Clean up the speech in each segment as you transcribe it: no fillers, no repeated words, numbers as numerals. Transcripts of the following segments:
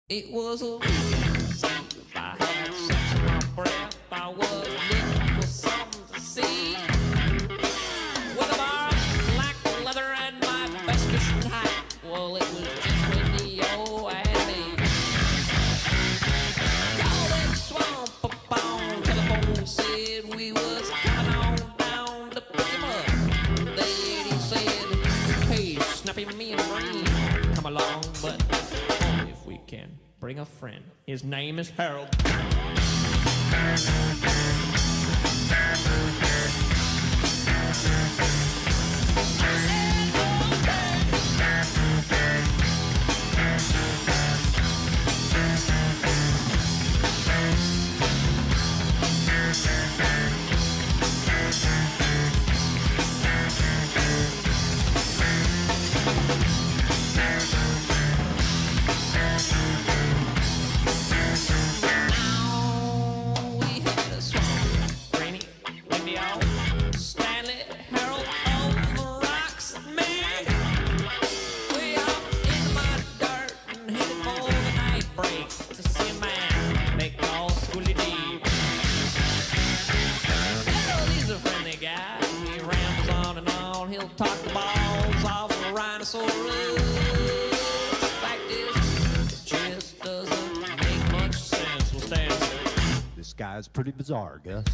It was a if I had sex in my breath, I was looking for something to see. With a bar, black leather, and my best fishing hat. Well, it was just Wendy, oh, and me. Called that swamp up on telephone, said we was coming on down to pick him up. The lady said, hey, Snappy, me and Green, come along, but only if we can bring a friend. His name is Harold. This guy's pretty bizarre, Gus.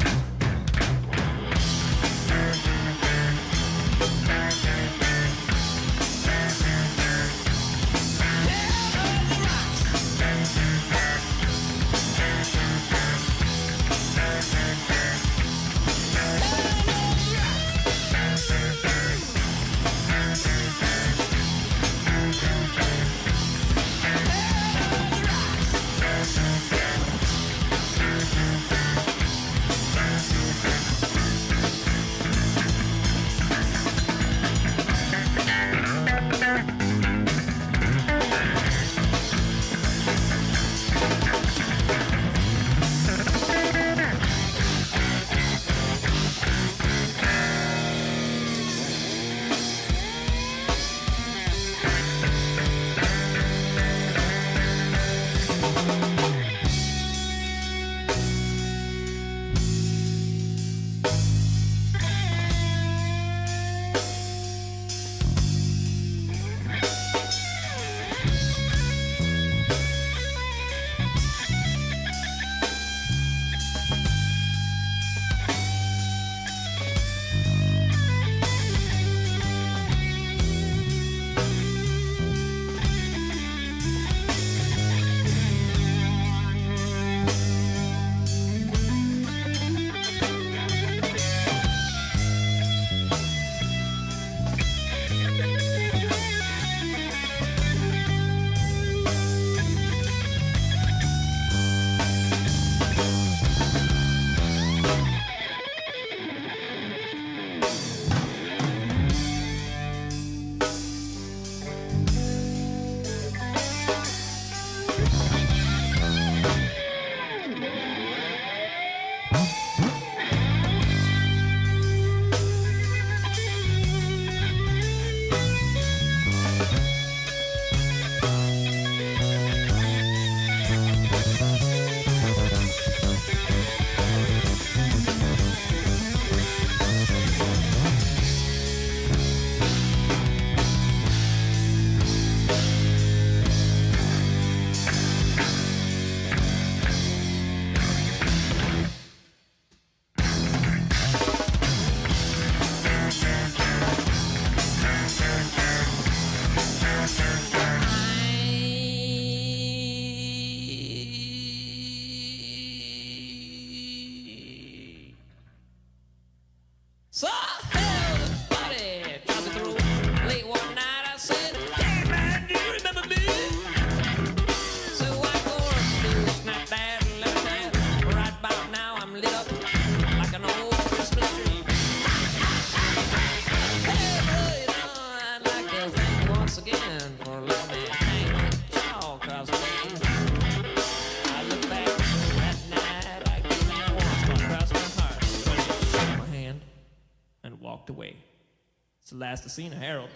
So I held his body, tried to through. Late one night I said, hey man, do you remember me? So I chorus do, snap that, left that. Right about now I'm lit up like an old Christmas tree. Hey bro, you know, I'd like to thank you once again for letting me hang with y'all across the way. I look back that night, I gave you a warm across my heart. So you shook my hand and walked away. It's the last I seen of Harold.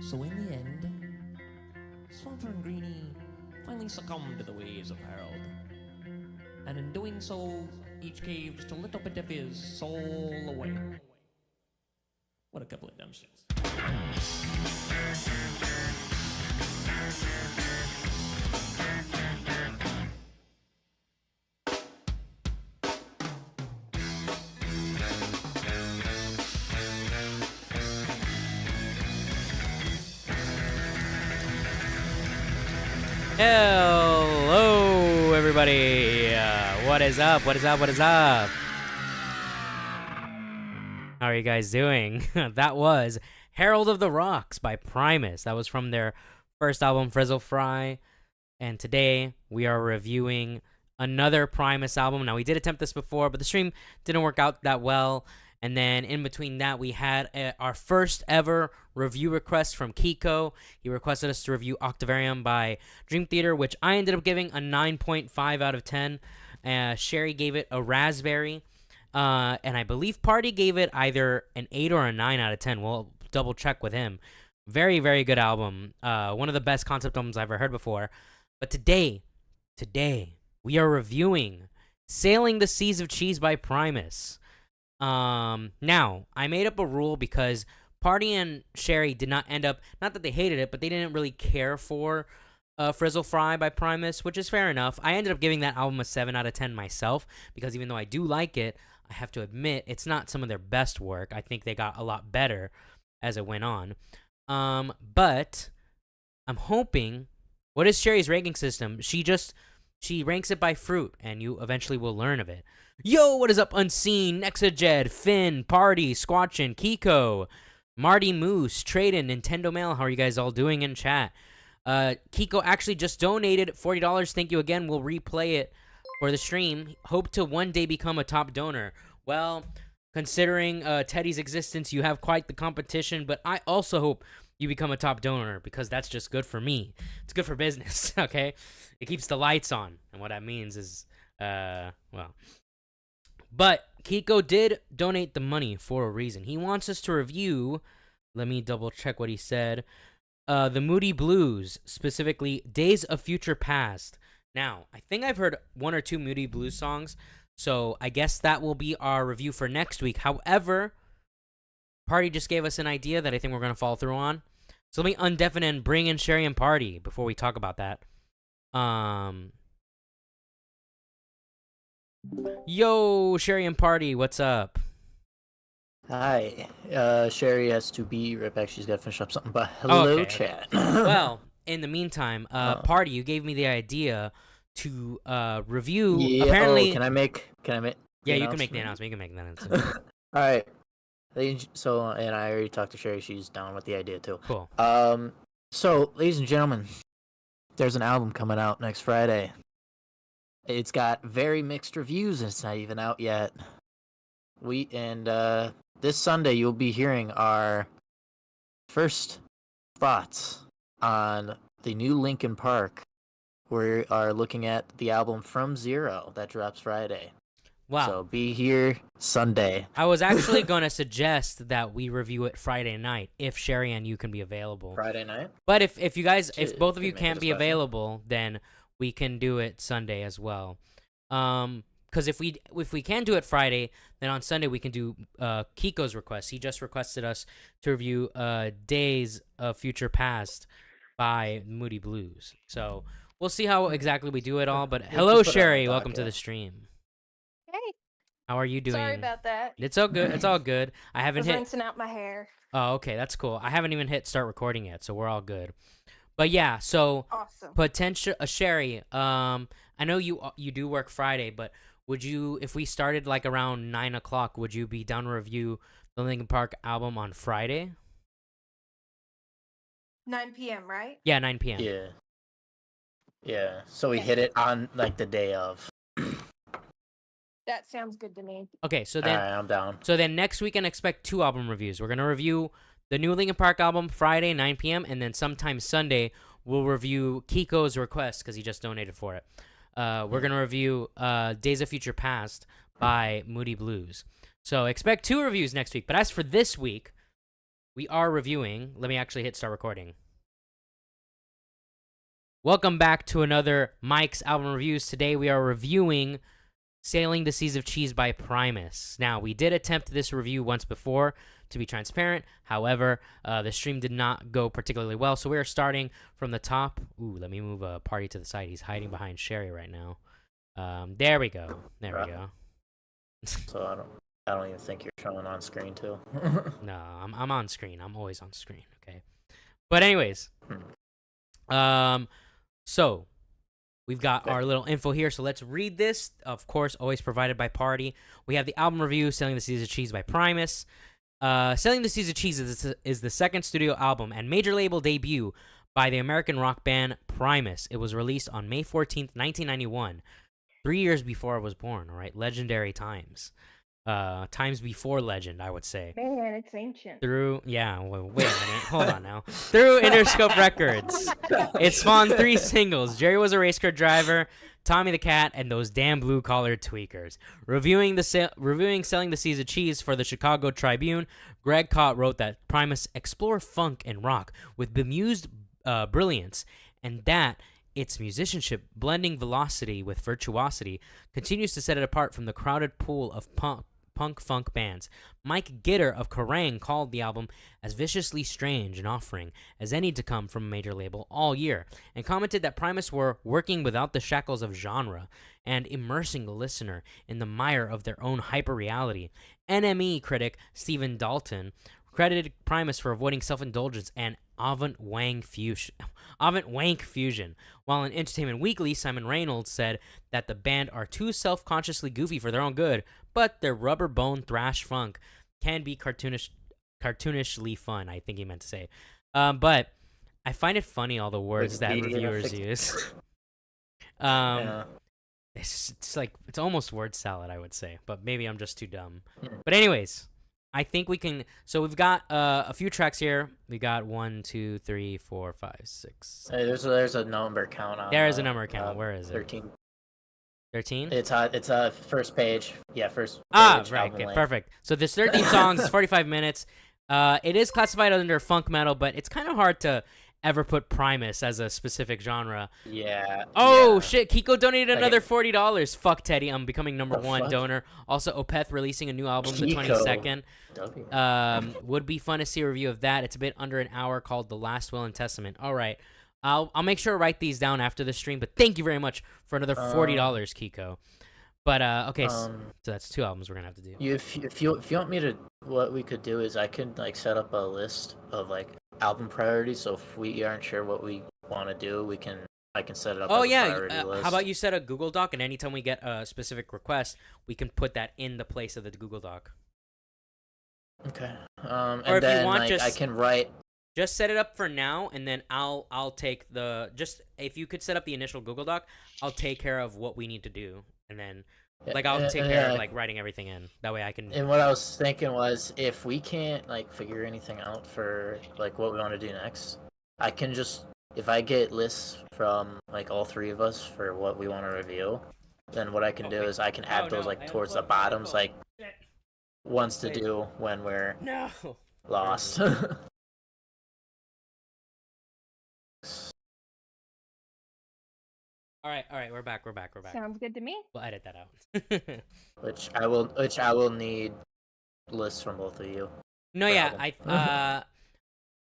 So in the end, Swamper and Greenie finally succumbed to the ways of Harold. And in doing so, each gave just a little bit of his soul away. What a couple of dumb shits. Hello, everybody. What is up? What is up? What is up? How are you guys doing? That was Herald of the Rocks by Primus. That was from their first album, Frizzle Fry. And today we are reviewing another Primus album. Now, we did attempt this before, but the stream didn't work out that well. And then in between that, we had our first ever review request from Kiko. He requested us to review Octavarium by Dream Theater, which I ended up giving a 9.5 out of 10. Sherry gave it a raspberry. And I believe Party gave it either an 8 or a 9 out of 10. We'll double check with him. Very, very good album. One of the best concept albums I've ever heard before. But today, we are reviewing Sailing the Seas of Cheese by Primus. Now, I made up a rule because Party and Sherry did not end up, not that they hated it, but they didn't really care for Frizzle Fry by Primus, which is fair enough. I ended up giving that album a 7 out of 10 myself, because even though I do like it, I have to admit it's not some of their best work. I think they got a lot better as it went on. But I'm hoping, what is Sherry's ranking system? She ranks it by fruit, and you eventually will learn of it. Yo, what is up, Unseen, Nexajed, Finn, Party, Squatchin, Kiko, Marty Moose, Traden, Nintendo Mail. How are you guys all doing in chat? Kiko actually just donated $40. Thank you again. We'll replay it for the stream. Hope to one day become a top donor. Well, considering Teddy's existence, you have quite the competition, but I also hope you become a top donor, because that's just good for me. It's good for business, okay? It keeps the lights on, and what that means is, well. But Kiko did donate the money for a reason. He wants us to review, let me double check what he said, the Moody Blues, specifically Days of Future Past. Now, I think I've heard 1 or 2 Moody Blues songs, so I guess that will be our review for next week. However, Party just gave us an idea that I think we're going to follow through on. So let me undeafen and bring in Sherry and Party before we talk about that. Yo, Sherry and Party, what's up? Hi. Sherry has to be right back. She's got to finish up something, but hello, Okay. chat. Well, in the meantime, Party, you gave me the idea to review. Yeah, Apparently, can I make? Yeah, you can make the announcement. You can make the announcement. All right. So, and I already talked to Sherry. She's down with the idea too. Cool. So, ladies and gentlemen, there's an album coming out next Friday. It's got very mixed reviews, and it's not even out yet. This Sunday you'll be hearing our first thoughts on the new Linkin Park. We are looking at the album From Zero that drops Friday. Wow. So be here Sunday. I was actually going to suggest that we review it Friday night if Sherry and you can be available. Friday night? But if you guys, if both of you Could make it can't a be special. available, then we can do it Sunday as well. Because if we can do it Friday, then on Sunday we can do Kiko's request. He just requested us to review Days of Future Past by Moody Blues. So we'll see how exactly we do it all. But hello, put it on Sherry. the Welcome to docket. the stream. Hey, How are you doing? sorry about that. It's all good. It's all good. I I haven't was hit. rinsing out my hair. Oh, okay, that's cool. I haven't even hit start recording yet, so we're all good. But yeah, so Awesome. potential Sherry. I know you do work Friday, but would you, if we started like around 9 o'clock, would you be down to review the Linkin Park album on Friday? 9 p.m., right? Yeah, 9 p.m. Yeah. Yeah. So we hit it on like the day of. That sounds good to me. Okay, so All then right, I'm down. So then next week, can expect 2 album reviews. We're going to review the new Linkin Park album Friday, 9 p.m., and then sometime Sunday, we'll review Kiko's request because he just donated for it. We're going to review Days of Future Past by Moody Blues. So expect 2 reviews next week. But as for this week, we are reviewing. Let me actually hit start recording. Welcome back to another Mike's Album Reviews. Today we are reviewing Sailing the Seas of Cheese by Primus. Now, we did attempt this review once before, to be transparent. However, the stream did not go particularly well, so we are starting from the top. Ooh, let me move a party to the side. He's hiding behind Sherry right now. There we go. There we go. So I don't even think you're showing on screen too. No, I'm on screen. I'm always on screen. Okay. But anyways, so we've got our little info here. So let's read this. Of course, always provided by Party. We have the album review, Sailing the Seas of Cheese by Primus. Sailing the Seas of Cheese is the second studio album and major label debut by the American rock band Primus. It was released on May 14th, 1991. 3 years before I was born, all right? Legendary times. Times before legend, I would say. Man, it's ancient. Wait a minute. Hold on now. Through Interscope Records. It spawned 3 singles. Jerry Was a Race Car Driver, Tommy the Cat, and Those Damn Blue-Collar Tweakers. Reviewing Selling the Seas of Cheese for the Chicago Tribune, Greg Kot wrote that Primus explore funk and rock with bemused brilliance, and that its musicianship, blending velocity with virtuosity, continues to set it apart from the crowded pool of punk-funk bands. Mike Gitter of Kerrang called the album as viciously strange and offering as any to come from a major label all year, and commented that Primus were working without the shackles of genre and immersing the listener in the mire of their own hyper-reality. NME critic Stephen Dalton credited Primus for avoiding self-indulgence and avant-wank fusion, while in Entertainment Weekly, Simon Reynolds said that the band are too self-consciously goofy for their own good, but their rubber bone thrash funk can be cartoonishly fun, I think he meant to say. But I find it funny, all the words that reviewers use. Yeah. It's like, it's almost word salad, I would say, but maybe I'm just too dumb. But anyways, I think we can. So we've got a few tracks here. We got 1, 2, 3, 4, 5, 6. Hey, there's a number count on. There is a number count. Where is it? 13. 13. It's first page. Yeah, first. Right. album Okay, length. perfect. So there's 13 songs. It's 45 minutes. It is classified under funk metal, but it's kind of hard to ever put Primus as a specific genre. Yeah. Oh yeah. shit! Kiko donated Like another $40. Fuck Teddy, I'm becoming number The 1 fuck? donor. Also, Opeth releasing a new album the Kiko. 22nd. W. Would be fun to see a review of that. It's a bit under an hour, called The Last Will and Testament. All right, I'll make sure to write these down after the stream. But thank you very much for another $40, Kiko. But okay, so that's 2 albums we're gonna have to do. If you want me to, what we could do is I could like set up a list of like album priorities. So if we aren't sure what we want to do, I can set it up. Oh as a yeah, priority list. how about you set a Google Doc, and anytime we get a specific request, we can put that in the place of the Google Doc. Okay. Or And if you then want, like, just I can write. Just set it up for now, and then I'll take if you could set up the initial Google Doc, I'll take care of what we need to do, and then like I'll take care of like writing everything in. That way I can. And what I was thinking was, if we can't like figure anything out for like what we want to do next, I can just, if I get lists from like all 3 of us for what we want to review, then what I can do is I can add those like towards the bottoms, like ones to do when we're lost. All right, we're back. Sounds good to me. We'll edit that out. which I will need lists from both of you. No, for yeah,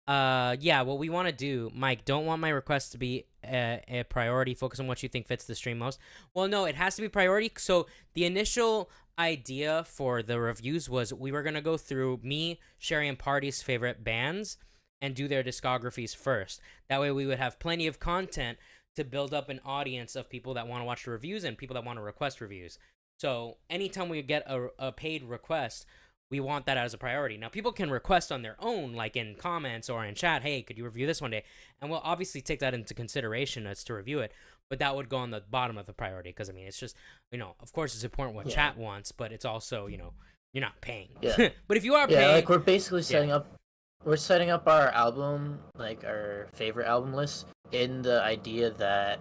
album. yeah, what we want to do, Mike, don't want my request to be a priority. Focus on what you think fits the stream most. Well, no, it has to be priority. So the initial idea for the reviews was we were going to go through me, Sherry, and Party's favorite bands and do their discographies first. That way we would have plenty of content to build up an audience of people that want to watch the reviews and people that want to request reviews. So anytime we get a paid request, we want that as a priority. Now, people can request on their own, like in comments or in chat, hey, could you review this one day? And we'll obviously take that into consideration as to review it, but that would go on the bottom of the priority because, I mean, it's just, of course it's important what chat wants, but it's also, you're not paying. Yeah. But if you are paying... like we're basically setting up our album, like our favorite album list, in the idea that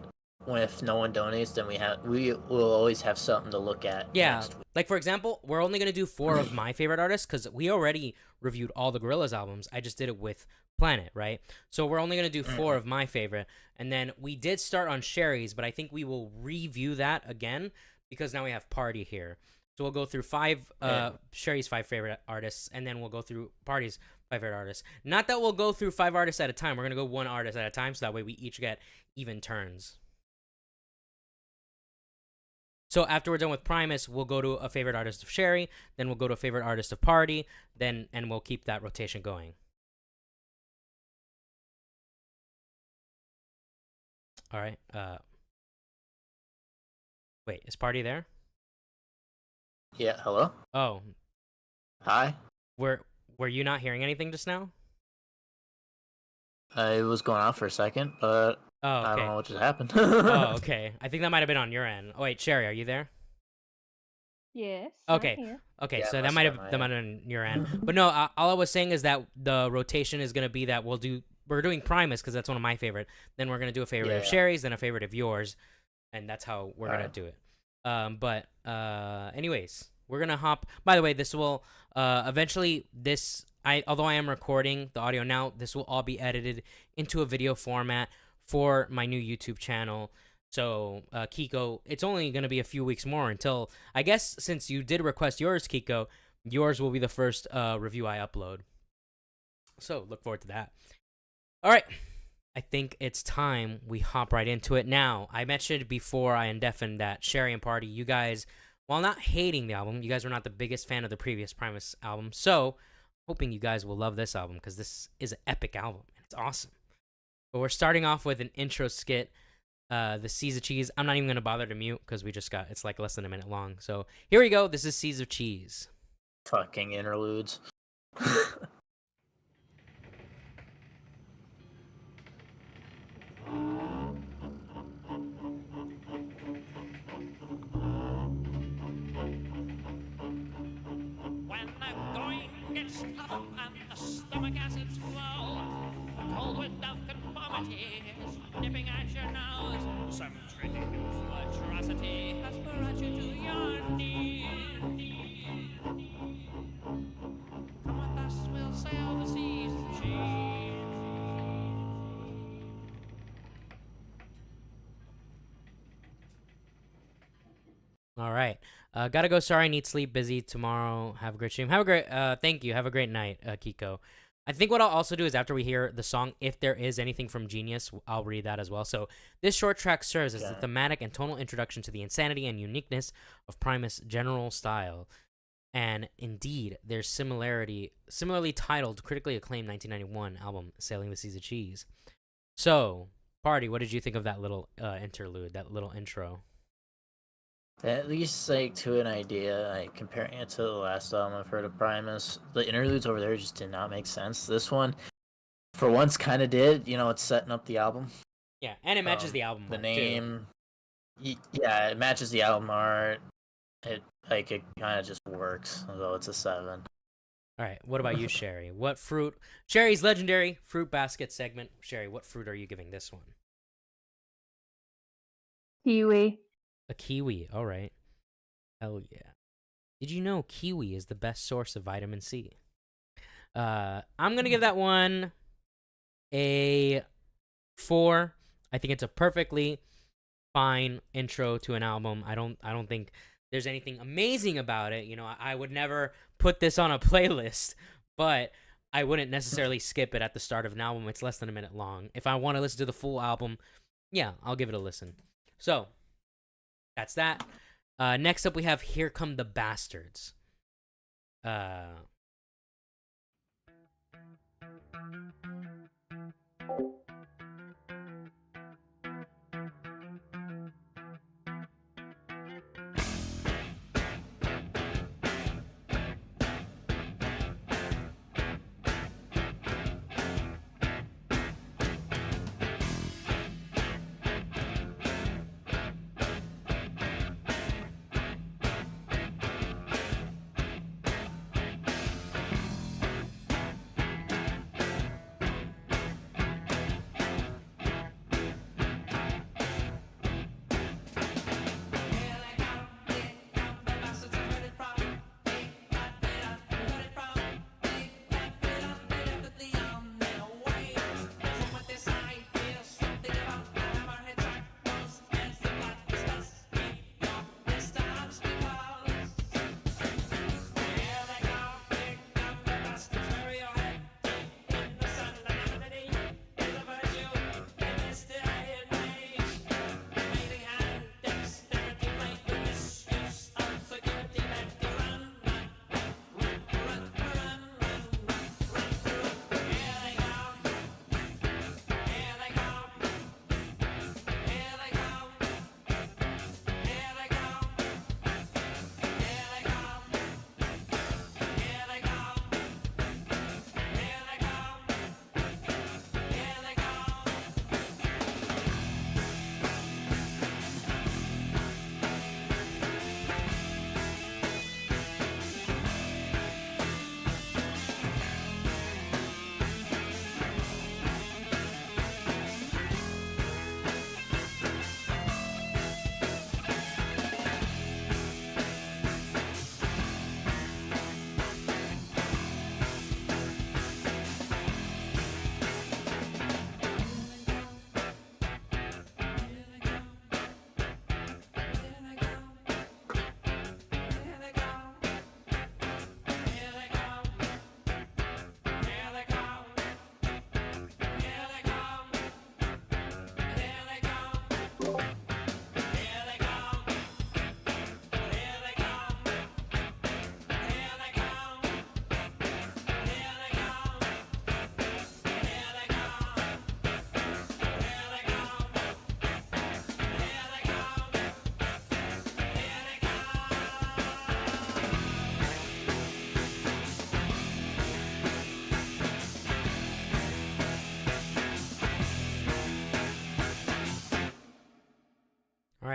if no one donates, then we will always have something to look at. Yeah, next week. like for example, we're only gonna do 4 of my favorite artists because we already reviewed all the Gorillaz albums. I just did it with Planet, right? So we're only gonna do 4 of my favorite, and then we did start on Sherry's, but I think we will review that again because now we have Party here. So we'll go through 5 Sherry's 5 favorite artists, and then we'll go through Party's 5 favorite artists. Not that we'll go through 5 artists at a time. We're gonna go 1 artist at a time, so that way we each get even turns. So after we're done with Primus, we'll go to a favorite artist of Sherry, then we'll go to a favorite artist of Party, and we'll keep that rotation going. All right. Wait, is Party there? Yeah. Hello. Oh, Hi. were you not hearing anything just now? It was going on for a second, but Oh, I don't okay. know what just happened. Oh, okay. I think that might have been on your end. Oh, wait, Sherry, are you there? Yes. Okay. I'm here. Okay, Yeah, so it that must might have have been that my might have been your end. But no, all I was saying is that the rotation is gonna be that we're doing Primus because that's one of my favorite. Then we're gonna do a favorite of Yeah. Sherry's, then a favorite of yours, and that's how we're gonna Alright. do it. Anyways, we're gonna hop. By the way, this will eventually although I am recording the audio now, this will all be edited into a video format for my new YouTube channel. So, Kiko, it's only going to be a few weeks more until, I guess, since you did request yours, Kiko, yours will be the first review I upload. So, look forward to that. All right. I think it's time we hop right into it. Now, I mentioned before I indefined that Sherry and Party, you guys, while not hating the album, you guys were not the biggest fan of the previous Primus album. So, hoping you guys will love this album because this is an epic album. It's awesome. But we're starting off with an intro skit, the Seas of Cheese. I'm not even going to bother to mute because it's like less than a minute long. So here we go. This is Seas of Cheese. Fucking interludes. When the going gets tough and the stomach acids flow, the cold wind of conformity is nipping at your nose. Some tricky atrocity has brought you to your knees. Come with us, we'll sail the seas of cheese. All right. Gotta go. Sorry, need sleep. Busy tomorrow. Have a great stream. Thank you. Have a great night, Kiko. I think what I'll also do is after we hear the song, if there is anything from Genius, I'll read that as well. So this short track serves as the thematic and tonal introduction to the insanity and uniqueness of Primus' general style. And indeed, their similarly titled, critically acclaimed 1991 album, Sailing the Seas of Cheese. So, Party, what did you think of that little interlude, that little intro? At least, like, to an idea, like, comparing it to the last album I've heard of Primus, the interludes over there just did not make sense. This one, for once, kind of did. You know, it's setting up the album. Yeah, and it matches the album The art, name, yeah, it matches the album art. It kind of just works, although it's a 7. All right, what about you, Sherry? What fruit? Sherry's legendary fruit basket segment. Sherry, what fruit are you giving this one? Kiwi. A kiwi. All right. Hell yeah. Did you know kiwi is the best source of vitamin C? I'm going to give that one a 4. I think it's a perfectly fine intro to an album. I don't think there's anything amazing about it. You know, I would never put this on a playlist, but I wouldn't necessarily skip it at the start of an album. It's less than a minute long. If I want to listen to the full album, yeah, I'll give it a listen. So, that's that. Next up, we have Here Come the Bastards.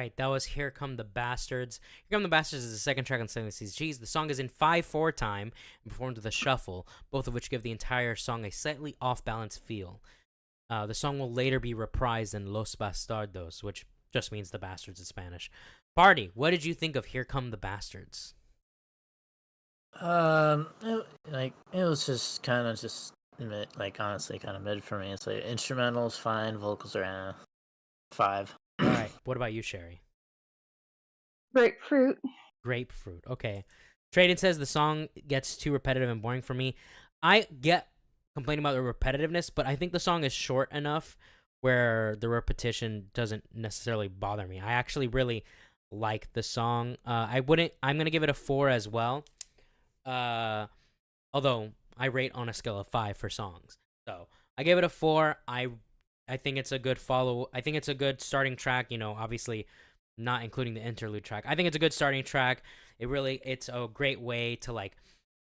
right, that was Here Come the Bastards. Here Come the Bastards is the second track on Selling Seas Cheese. The song is in 5/4 time and performed with a shuffle, both of which give the entire song a slightly off-balance feel. The song will later be reprised in Los Bastardos, which just means the bastards in Spanish. Party, what did you think of Here Come the Bastards? It was just kind of just mid, like honestly kind of mid for me. It's like instrumentals fine, vocals are 5. All right, what about you, Sherry? Grapefruit. Grapefruit. Okay. Traden says the song gets too repetitive and boring for me. I get complaining about the repetitiveness, but I think the song is short enough where the repetition doesn't necessarily bother me. I actually really like the song. I'm gonna give it a 4 as well. Although I rate on a scale of 5 for songs, so I give it a 4. I think it's a good follow. I think it's a good starting track. You know, obviously not including the interlude track. I think it's a good starting track. It's a great way to like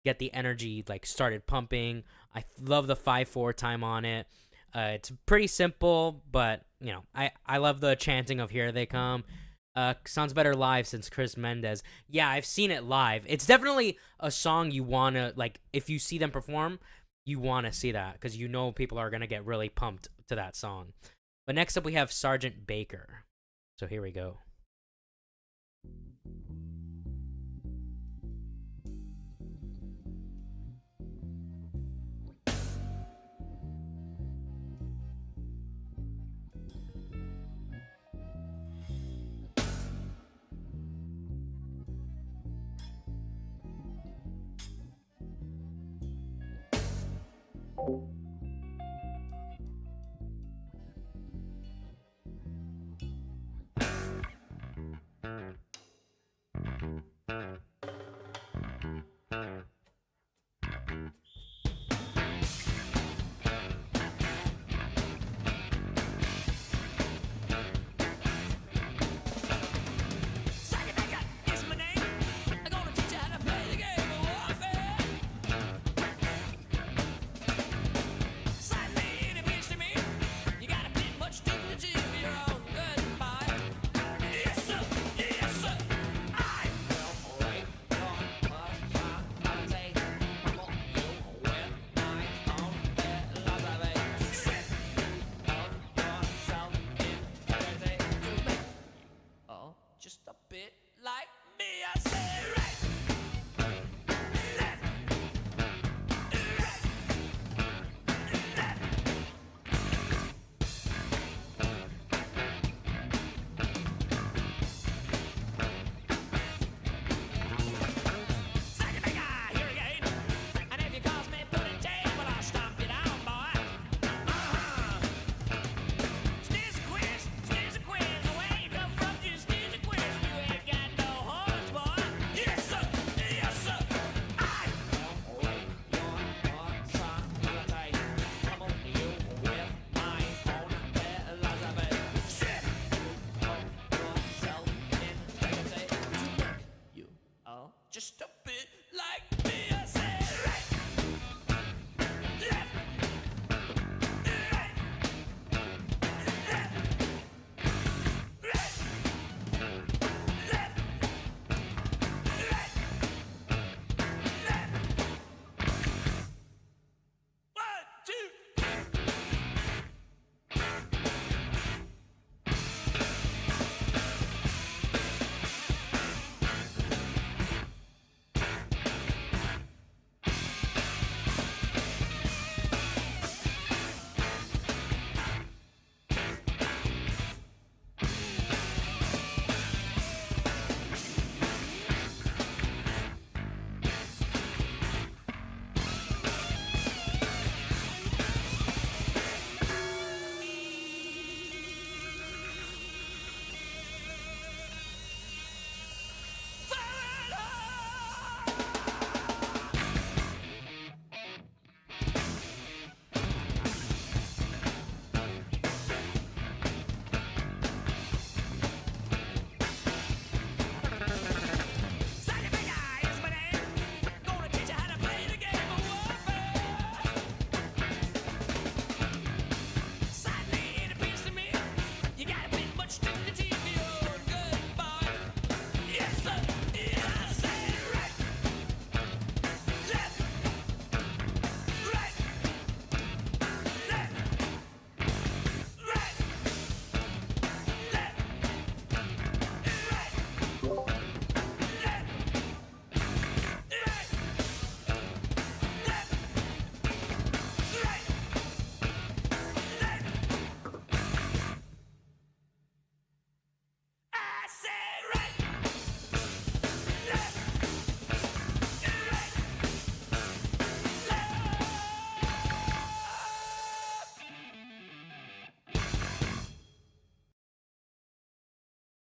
get the energy like started pumping. I love the 5/4 time on it. It's pretty simple, but you know, I love the chanting of Here They Come. Sounds better live since Chris Mendez. Yeah, I've seen it live. It's definitely a song you want to, like, if you see them perform, you want to see that because you know people are going to get really pumped to that song. But next up we have Sergeant Baker. So here we go.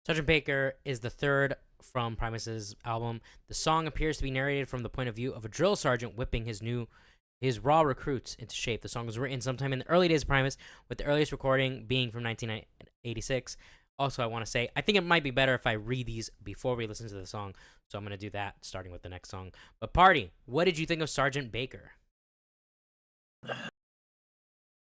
Sgt. Baker is the third from Primus's album. The song appears to be narrated from the point of view of a drill sergeant whipping his raw recruits into shape. The song was written sometime in the early days of Primus, with the earliest recording being from 1986. Also, I want to say, I think it might be better if I read these before we listen to the song, so I'm going to do that, starting with the next song. But Party, what did you think of Sgt. Baker?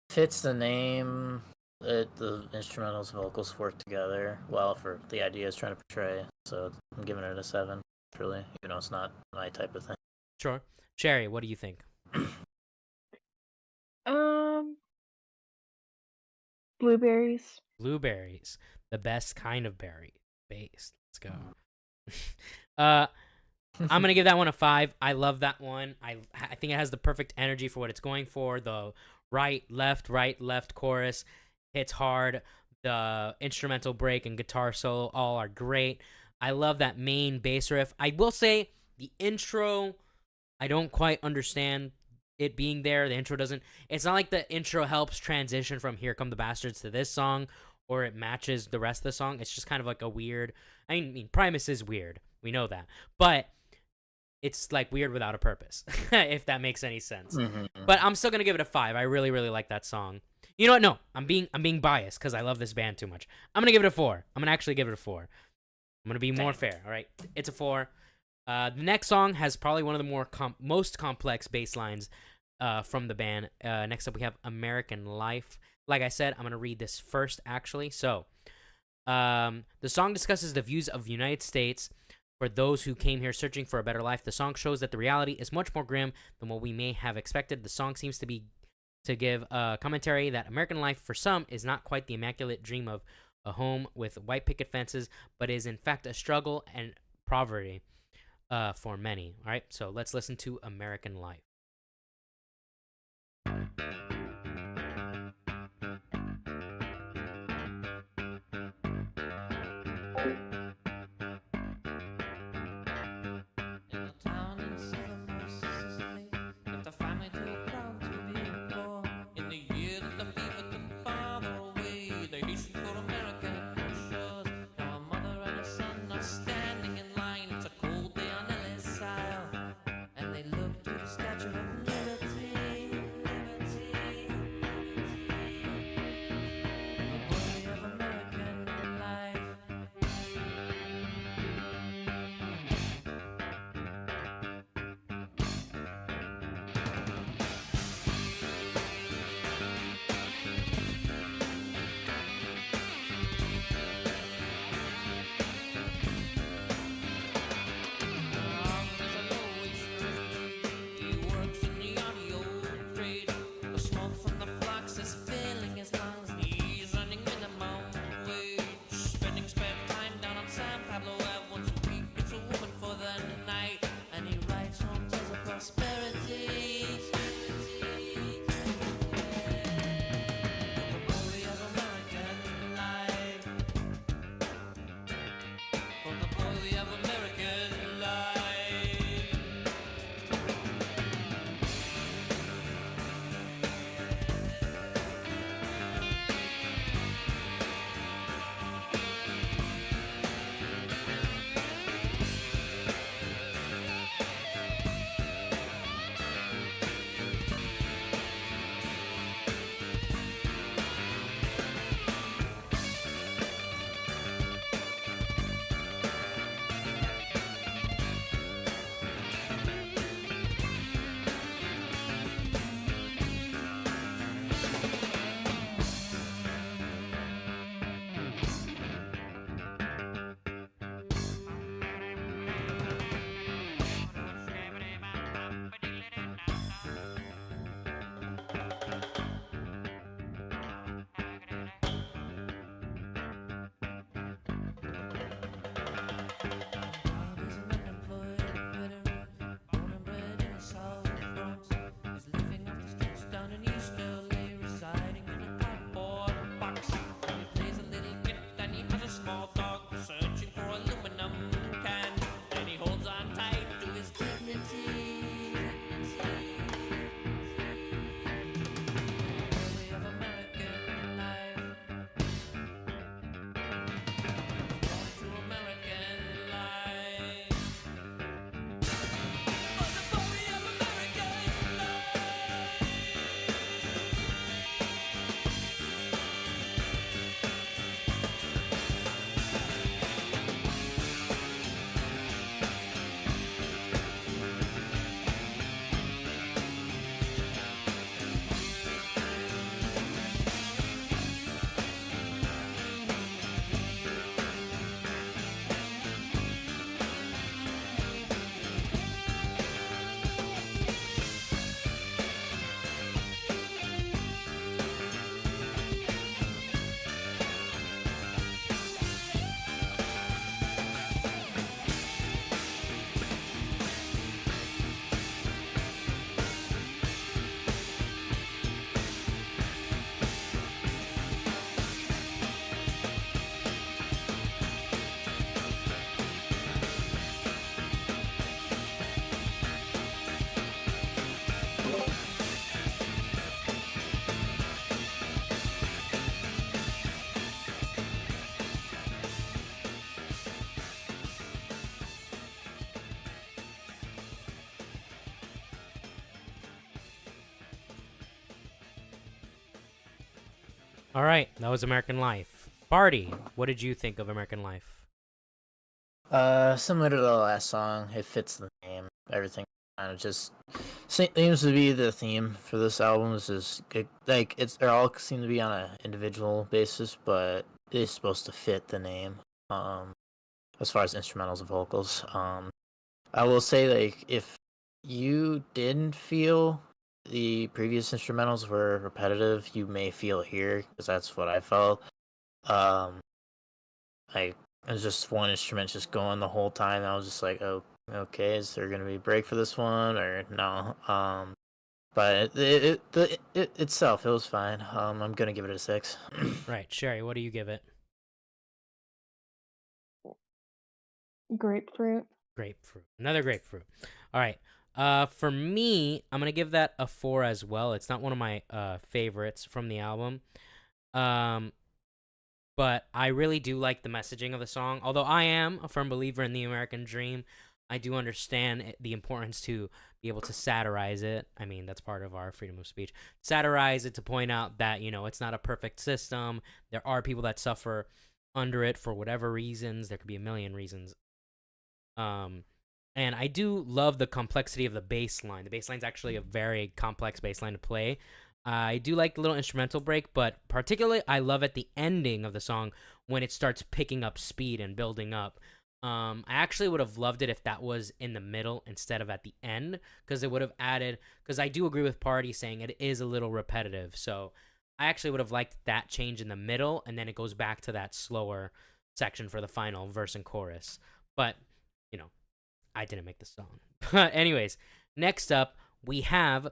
Fits the name. The instrumentals, vocals work together well for the idea it's trying to portray. So I'm giving it a 7. Really, even though it's not my type of thing. Sure. Sherry, what do you think? Blueberries. Blueberries, the best kind of berry. Based. Let's go. I'm gonna give that one a 5. I love that one. I think it has the perfect energy for what it's going for. The right, left chorus hits hard. The instrumental break and guitar solo all are great. I love that main bass riff. I will say the intro, I don't quite understand it being there. The intro doesn't. It's not like the intro helps transition from Here Come the Bastards to this song, or it matches the rest of the song. It's just kind of like a weird. I mean, Primus is weird. We know that, but it's like weird without a purpose, if that makes any sense. But I'm still gonna give it a 5. I really, really like that song. You know what? No, I'm being biased because I love this band too much. I'm gonna give it a 4. I'm gonna actually give it a 4. I'm gonna be more fair. All right, it's a 4. The next song has probably one of the most complex bass lines from the band. Next up, we have American Life. Like I said, I'm gonna read this first, actually. So, the song discusses the views of the United States for those who came here searching for a better life. The song shows that the reality is much more grim than what we may have expected. The song seems to give a commentary that American life for some is not quite the immaculate dream of a home with white picket fences, but is in fact a struggle and poverty for many. All right, so let's listen to American Life. Standing in line, it's a cold day on Ellis Isle, and they look to the Statue All right, that was American Life. Party, what did you think of American Life? Similar to the last song, it fits the name. Everything kind of just seems to be the theme for this album. Is just like they all seem to be on an individual basis, but it's supposed to fit the name. As far as instrumentals and vocals, I will say like if you didn't feel the previous instrumentals were repetitive, you may feel here because that's what I felt. Um, like it was just one instrument just going the whole time. I was just like, oh, okay, is there gonna be a break for this one or no? But it itself, it was fine. I'm gonna give it a 6. Right, Sherry, what do you give it? Grapefruit. Grapefruit. Another grapefruit. All right. For me, I'm gonna give that a 4 as well. It's not one of my favorites from the album. But I really do like the messaging of the song. Although I am a firm believer in the American dream, I do understand the importance to be able to satirize it. I mean, that's part of our freedom of speech. Satirize it to point out that, it's not a perfect system. There are people that suffer under it for whatever reasons. There could be a million reasons. And I do love the complexity of the bass line. The bass line's actually a very complex bass line to play. I do like the little instrumental break, but particularly I love at the ending of the song when it starts picking up speed and building up. I actually would have loved it if that was in the middle instead of at the end, because it would have added, because I do agree with Party saying it is a little repetitive. So I actually would have liked that change in the middle, and then it goes back to that slower section for the final verse and chorus. But, I didn't make the song. But anyways, next up, we have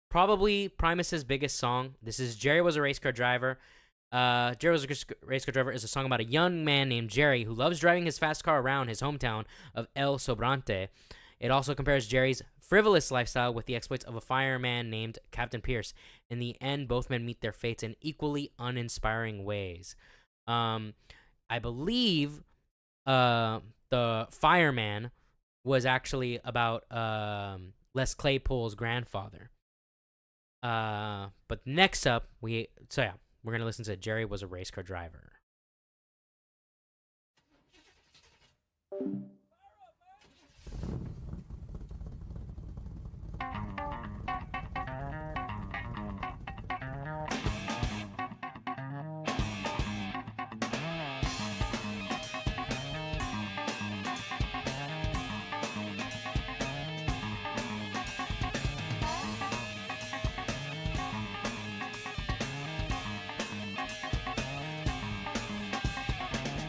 probably Primus's biggest song. This is Jerry Was a Race Car Driver. Jerry Was a Race Car Driver is a song about a young man named Jerry who loves driving his fast car around his hometown of El Sobrante. It also compares Jerry's frivolous lifestyle with the exploits of a fireman named Captain Pierce. In the end, both men meet their fates in equally uninspiring ways. I believe the fireman was actually about Les Claypool's grandfather. But next up, we're gonna listen to Jerry Was a Race Car Driver.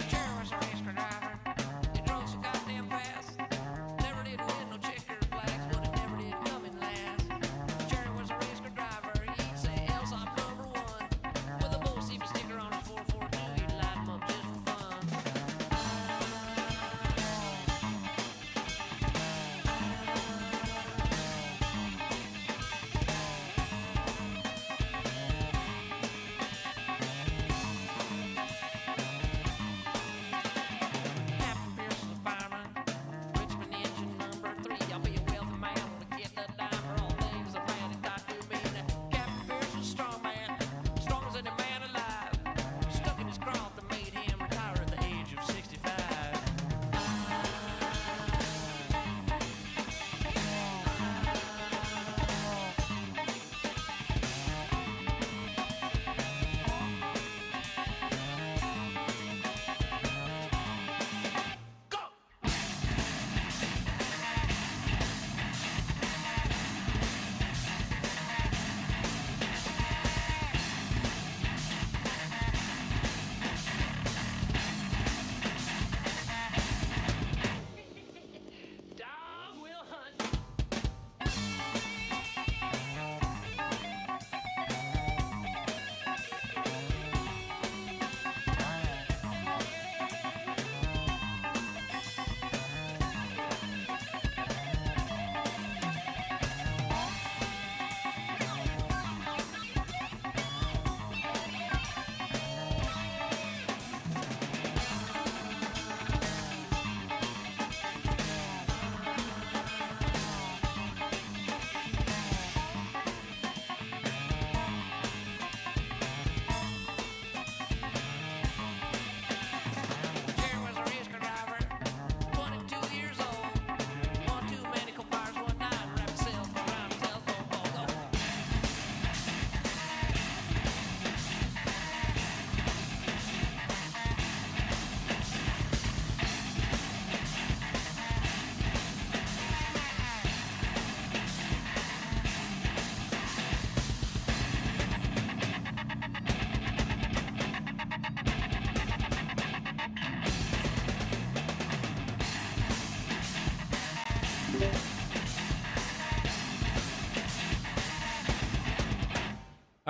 Jerry was a race car driver. He drove so goddamn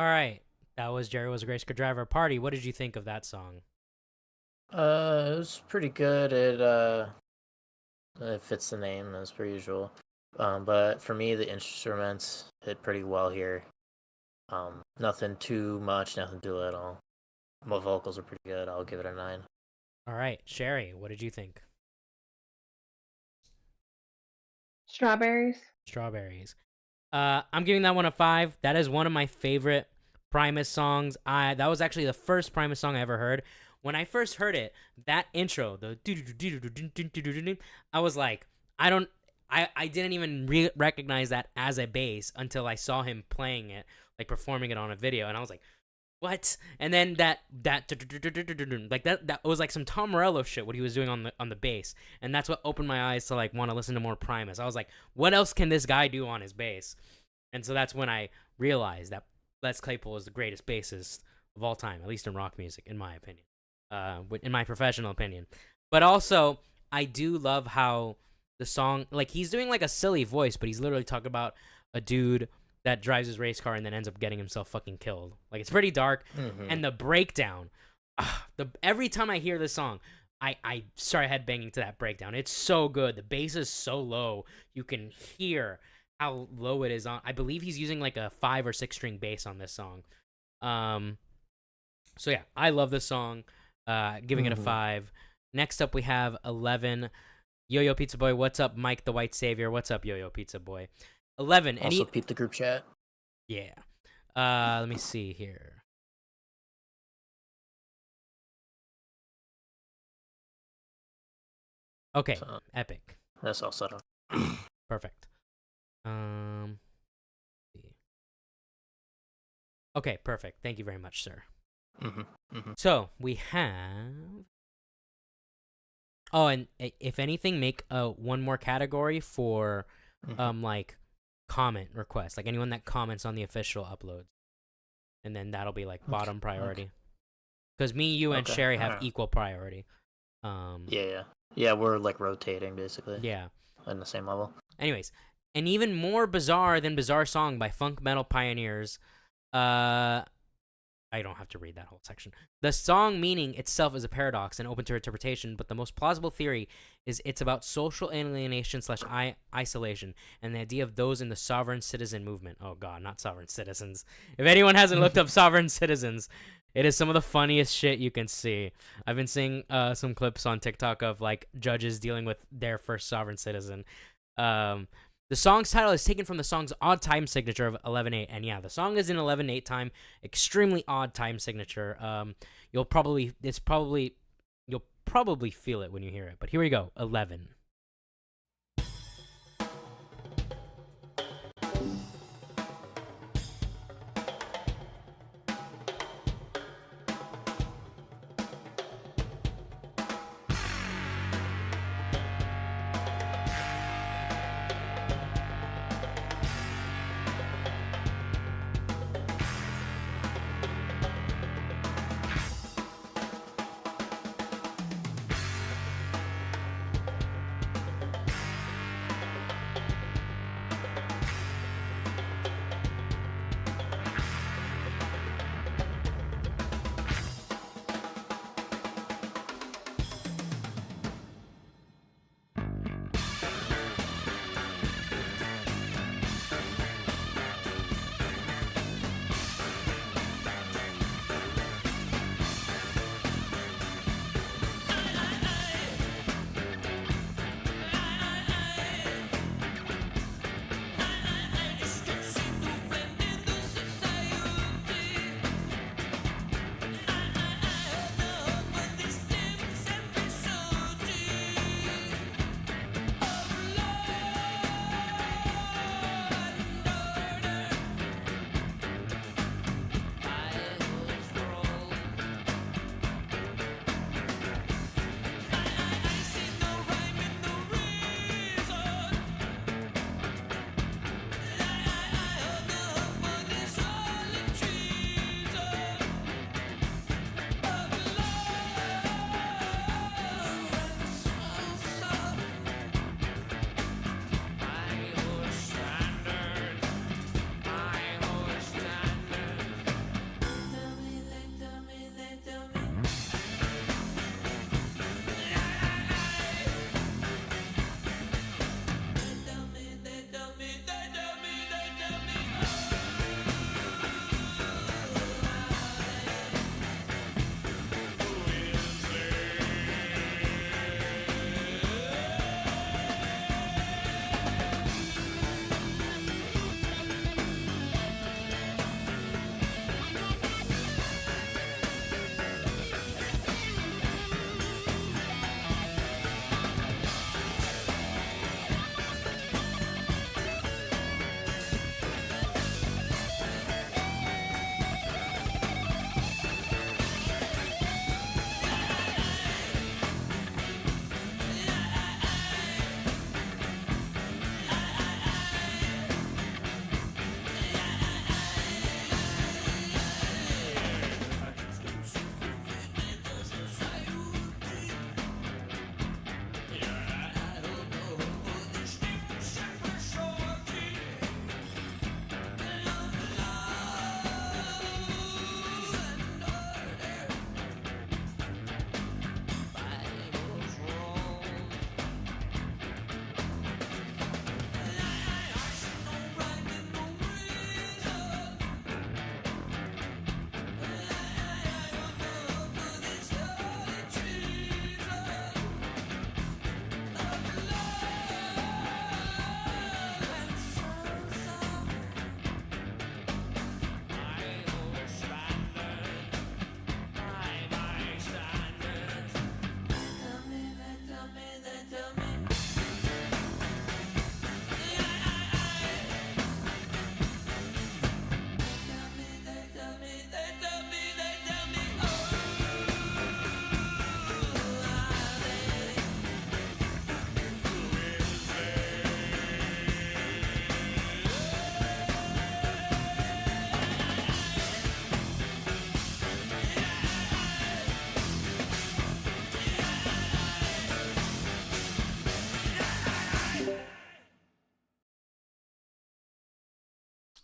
All right. That was Jerry Was a Great Driver Party. What did you think of that song? It was pretty good. It fits the name as per usual. But for me, the instruments hit pretty well here. Nothing too much, nothing too little. My vocals are pretty good. I'll give it a 9. All right. Sherry, what did you think? Strawberries. Strawberries. I'm giving that one a 5. That is one of my favorite Primus songs. That was actually the first Primus song I ever heard. When I first heard it, that intro, the I was like, I didn't even recognize that as a bass until I saw him playing it, like performing it on a video, and I was like, what? And then that was like some Tom Morello shit, what he was doing on the bass, and that's what opened my eyes to like want to listen to more Primus. I was like, what else can this guy do on his bass? And so that's when I realized that Les Claypool is the greatest bassist of all time, at least in rock music, in my opinion, in my professional opinion. But also, I do love how the song, like, he's doing like a silly voice, but he's literally talking about a dude that drives his race car and then ends up getting himself fucking killed. Like, it's pretty dark. And the breakdown, every time I hear this song, I start headbanging to that breakdown. It's so good. The bass is so low. You can hear how low it is on. I believe he's using like a 5 or 6 string bass on this song. So yeah, I love this song. Giving it a 5. Next up, we have 11. Yo-Yo Pizza Boy, what's up? Mike the White Savior, what's up? Yo-Yo Pizza Boy. 11. Also, peep the group chat. Yeah. Let me see here. Okay, So, epic. that's all set up. Perfect. Okay, perfect. Thank you very much, sir. So we have. Oh, and if anything, make one more category for like comment requests, like anyone that comments on the official uploads, and then that'll be like bottom priority. Because me, you, and Sherry have equal priority. Yeah. We're like rotating basically. Yeah. On the same level. Anyways, an even more bizarre than bizarre song by Funk Metal Pioneers. I don't have to read that whole section. The song meaning itself is a paradox and open to interpretation, but the most plausible theory is it's about social alienation / isolation and the idea of those in the sovereign citizen movement. Oh god, not sovereign citizens. If anyone hasn't looked up sovereign citizens, it is some of the funniest shit you can see. I've been seeing some clips on TikTok of like judges dealing with their first sovereign citizen. The song's title is taken from the song's odd time signature of 11/8, and yeah, the song is in 11/8 time, extremely odd time signature. You'll probably feel it when you hear it. But here we go, 11.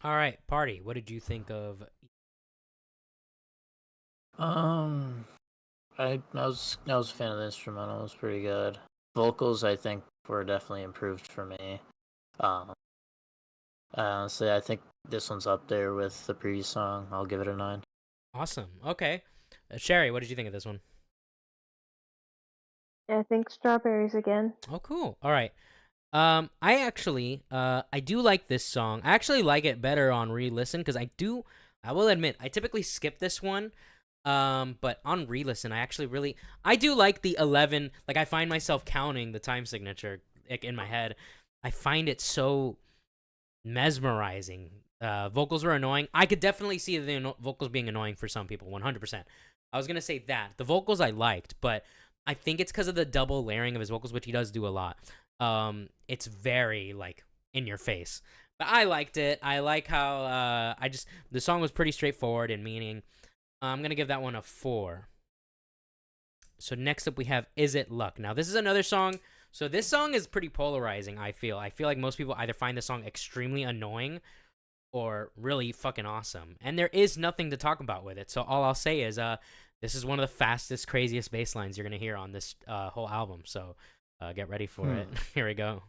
All right, Party, what did you think of? I was a fan of the instrumental. It was pretty good. Vocals, I think, were definitely improved for me. Um, Honestly, I think this one's up there with the previous song. I'll give it a 9. Awesome. Okay. Sherry, what did you think of this one? I think strawberries again. Oh, cool. All right. I actually, I do like this song. I actually like it better on re-listen because I will admit, I typically skip this one. But on re-listen, I do like the 11. Like, I find myself counting the time signature like in my head. I find it so mesmerizing. Vocals were annoying. I could definitely see the vocals being annoying for some people, 100%. I was gonna say that the vocals I liked, but I think it's because of the double layering of his vocals, which he does do a lot. It's very like in your face, but I liked it. I like how the song was pretty straightforward in meaning. I'm gonna give that one a 4. So next up we have Is It Luck. Now this is another song. So this song is pretty polarizing, I feel. I feel like most people either find this song extremely annoying or really fucking awesome. And there is nothing to talk about with it. So all I'll say is this is one of the fastest, craziest bass lines you're going to hear on this whole album. So get ready for it. Here we go.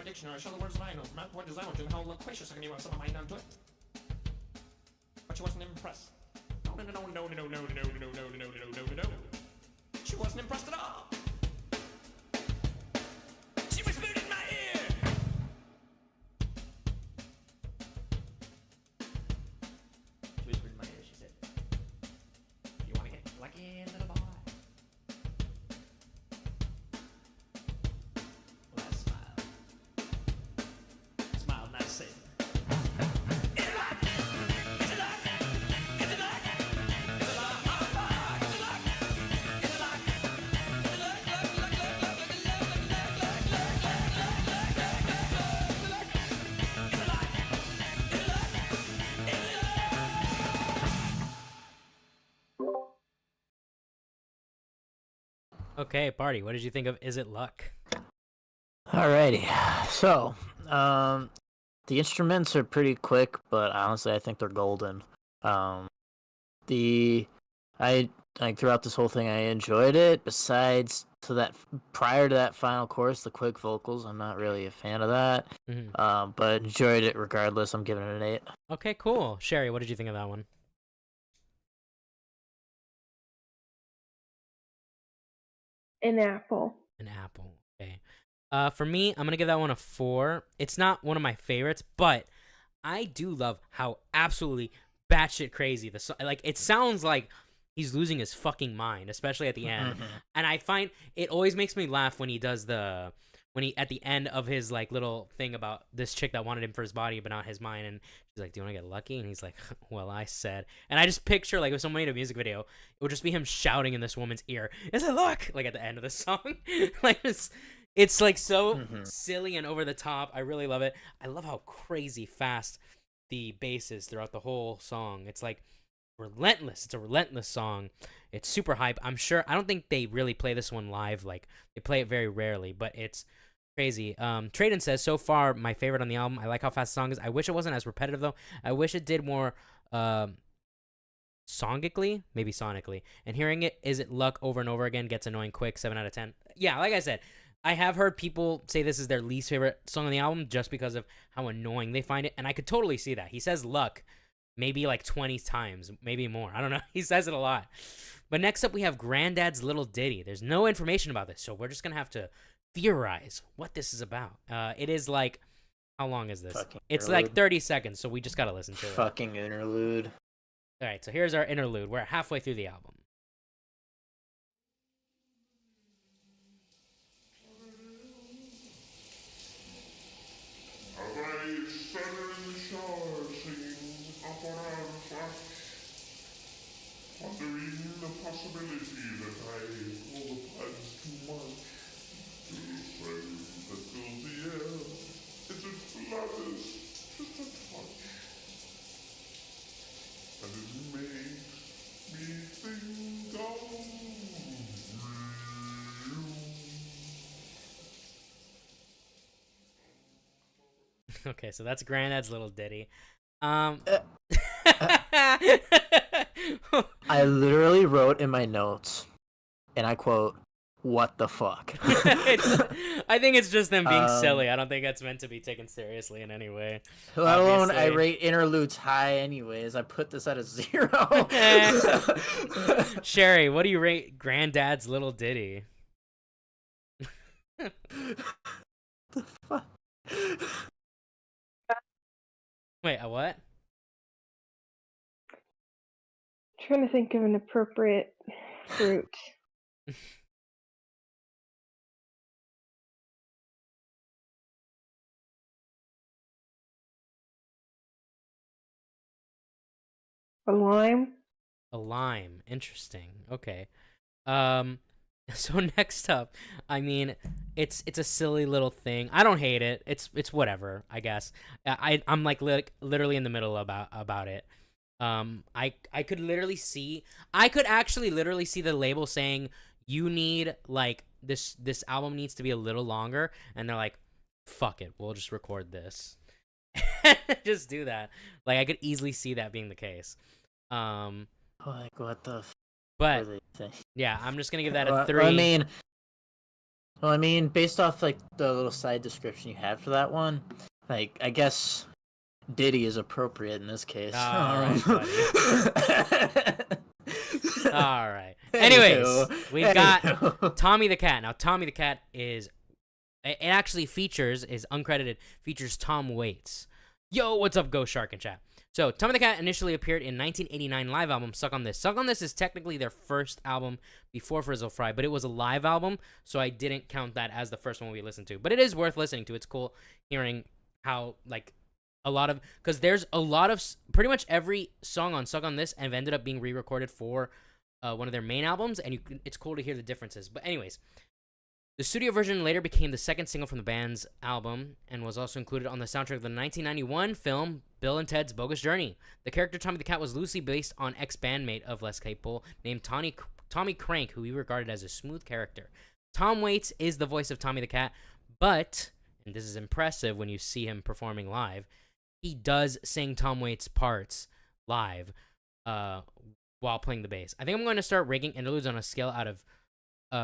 Dictionary, show the words that I know. Math, what does I know? And how loquacious I can be when I set my mind onto it. But she wasn't impressed. No. She wasn't impressed at all. She whispered in my ear. She whispered in my ear. She said, "You want to get lucky, little boy?" Well, I smiled. Smiled and I said, "Is it luck? Is it luck? Is it luck? Is it luck? Is it luck? Is it luck? Is it luck? Okay, Party, what did you think of Is It Luck? Alrighty. So, The instruments are pretty quick, but honestly, I think they're golden. Um, the I like throughout this whole thing, I enjoyed it. Besides to that, prior to that final chorus, the quick vocals, I'm not really a fan of that. Mhm. But enjoyed it regardless. I'm giving it an 8. Okay, cool. Sherry, what did you think of that one? An apple. An apple. Okay. For me, I'm gonna give that one a 4. It's not one of my favorites, but I do love how absolutely batshit crazy like it sounds like he's losing his fucking mind, especially at the end. And I find it always makes me laugh when he does when he at the end of his like little thing about this chick that wanted him for his body but not his mind, and she's like, "Do you want to get lucky?" And he's like, "Well, I said." And I just picture like if someone made a music video, it would just be him shouting in this woman's ear, "Is it luck?" Like at the end of the song. Like it's like so silly and over the top. I really love it. I love how crazy fast the bass is throughout the whole song. It's like relentless. It's a relentless song. It's super hype. I don't think they really play this one live. Like they play it very rarely, but it's crazy. Traden says, so far my favorite on the album. I like how fast the song is. I wish it wasn't as repetitive though. I wish it did more songically, maybe sonically. And hearing it, is it luck over and over again gets annoying quick. 7 out of 10. Yeah, like I said, I have heard people say this is their least favorite song on the album just because of how annoying they find it, and I could totally see that. He says luck maybe like 20 times, maybe more. I don't know. He says it a lot. But next up, we have Granddad's Little Ditty. There's no information about this, so we're just going to have to theorize what this is about. It is like, how long is this? Fucking It's interlude. like 30 seconds, so we just got to listen to it. Fucking interlude. All right, so here's our interlude. We're halfway through the album. Pondering the possibility that I pull the plans too much to the flame that fills the air. Is it flawless? Just a touch. And it makes me think of you. Okay, so that's Granddad's Little Ditty. I literally wrote in my notes, and I quote, "What the fuck?" I think it's just them being Um, silly. I don't think that's meant to be taken seriously in any way. Let alone I Obviously. rate interludes high anyways. I put this at a 0. Sherry, what do you rate Granddad's Little Ditty? The fuck? Wait, a what? Trying to think of an appropriate fruit. A lime. A lime. Interesting. Okay. So next up, I mean, it's a silly little thing. I don't hate it. It's whatever, I guess. I'm like literally in the middle about it. I could actually literally see the label saying you need like this album needs to be a little longer, and they're like, fuck it, we'll just record this. Just do that. Like I could easily see that being the case. Like what the? But What are they saying? yeah, I'm just gonna give that a Well, 3. I mean, based off like the little side description you had for that one, like I guess Diddy is appropriate in this case. All right, buddy. All right. Anywho. Anyways, we've got Anywho. Tommy the Cat. Now, Tommy the Cat is it actually is uncredited, features Tom Waits. Yo, what's up, Ghost Shark and chat? So, Tommy the Cat initially appeared in 1989 live album Suck on This. Suck on This is technically their first album before Frizzle Fry, but it was a live album, so I didn't count that as the first one we listened to. But it is worth listening to. It's cool hearing how, like, because there's a lot of, pretty much every song on Suck on This have ended up being re-recorded for one of their main albums, and it's cool to hear the differences. But anyways, the studio version later became the second single from the band's album and was also included on the soundtrack of the 1991 film Bill and Ted's Bogus Journey. The character Tommy the Cat was loosely based on ex-bandmate of Les Claypool named Tommy Crank, who he regarded as a smooth character. Tom Waits is the voice of Tommy the Cat, but, and this is impressive when you see him performing live, he does sing Tom Waits parts live while playing the bass. I think I'm going to start ranking interludes on a scale out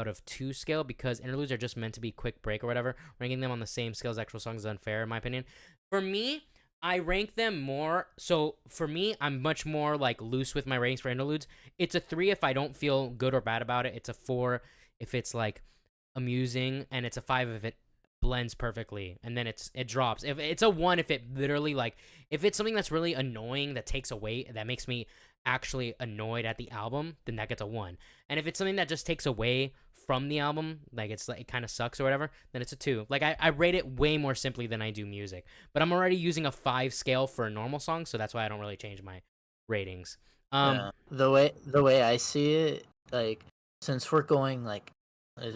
of 2 scale, because interludes are just meant to be quick break or whatever. Ranking them on the same scale as actual songs is unfair, in my opinion. For me, I rank them more. So for me, I'm much more like loose with my ratings for interludes. It's a 3 if I don't feel good or bad about it. It's a 4 if it's like amusing, and it's a 5 if it blends perfectly, and then it drops. If it's a 1 if it literally, like, if it's something that's really annoying that takes away, that makes me actually annoyed at the album, then that gets a 1. And if it's something that just takes away from the album, like it's like it kind of sucks or whatever, then it's a 2. Like I rate it way more simply than I do music, but I'm already using a 5 scale for a normal song, so that's why I don't really change my ratings. Yeah. The way I see it, like, since we're going like,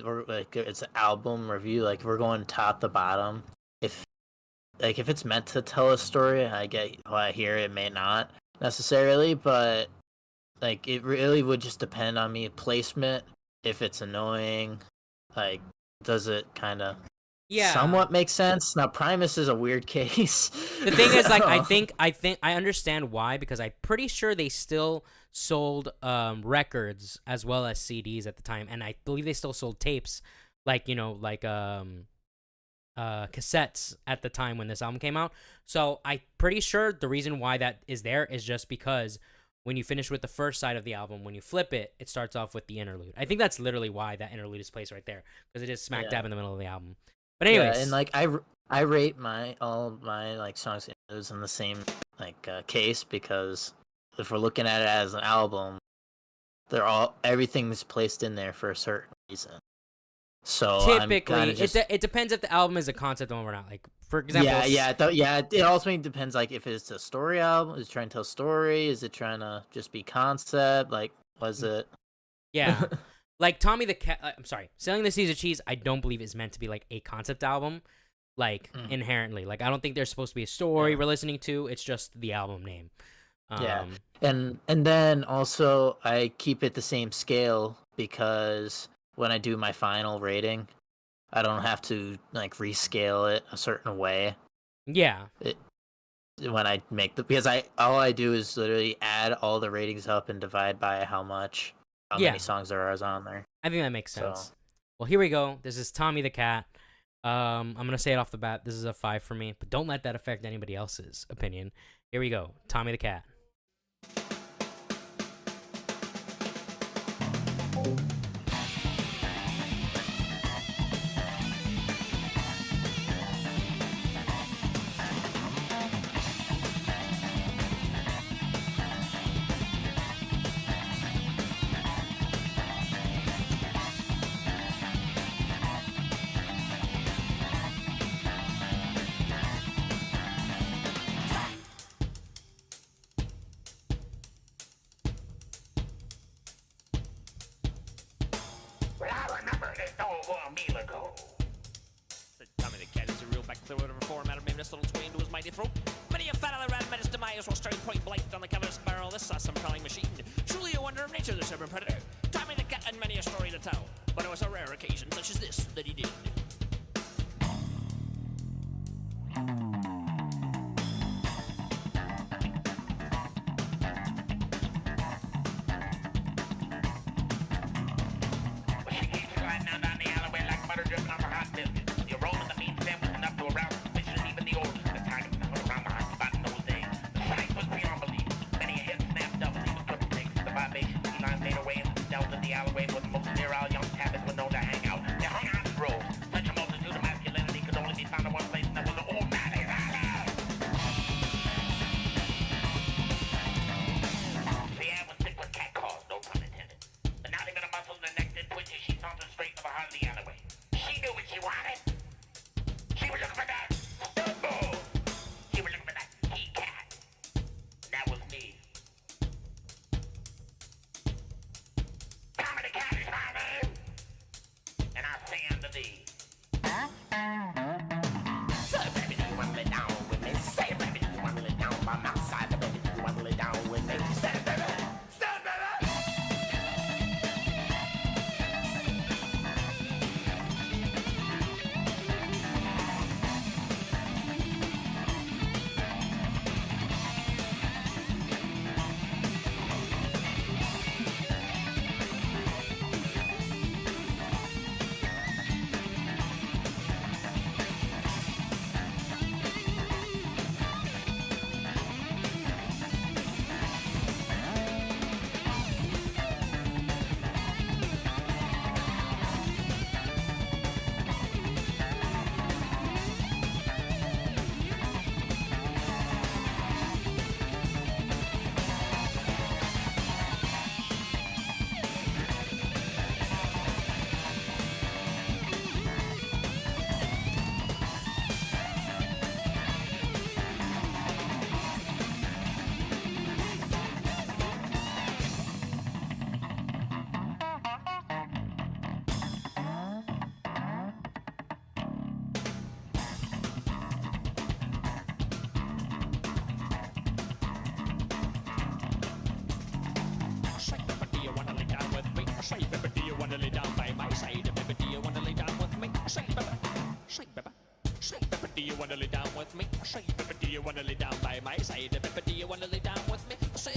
or like it's an album review, like we're going top to bottom. If it's meant to tell a story, I get why here it may not necessarily, but like it really would just depend on me placement. If it's annoying, like, does it kind of somewhat make sense? Now Primus is a weird case. The thing is, like, I think I understand why, because I'm pretty sure they still sold records as well as CDs at the time, and I believe they still sold tapes, like, you know, like cassettes at the time when this album came out. So I'm pretty sure the reason why that is there is just because when you finish with the first side of the album, when you flip it, it starts off with the interlude. I think that's literally why that interlude is placed right there, because it is smack dab in the middle of the album. But anyways, and like I rate all my like songs interludes in the same like case, because if we're looking at it as an album, everything's placed in there for a certain reason. So typically, it depends if the album is a concept album or not. Like, for example, it ultimately depends. Like, if it's a story album, is it trying to tell a story? Is it trying to just be concept? Like, was it? Yeah, like Tommy the Cat. I'm sorry, Selling the Seas of Cheese. I don't believe is meant to be like a concept album, like inherently. Like, I don't think there's supposed to be a story we're listening to. It's just the album name. And then also I keep it the same scale, because when I do my final rating, I don't have to like rescale it a certain way. Yeah. When I make because all I do is literally add all the ratings up and divide by how many songs there are on there. I think that makes sense. Well, here we go. This is Tommy the Cat. I'm gonna say it off the bat. This is a 5 for me, but don't let that affect anybody else's opinion. Here we go. Tommy the Cat. Tommy the Cat is a real backclear whatever form out of maybe this little swing into his mighty throat. Many a fat rat met his demise while staring point blank on the cover's barrel. This saw some prowling machine. Truly a wonder of nature, this urban predator. Tommy the Cat had many a story to tell, but it was a rare occasion such as this that he did. Say, baby, do you wanna lay down by my side? Baby, do you wanna lay down with me? Say,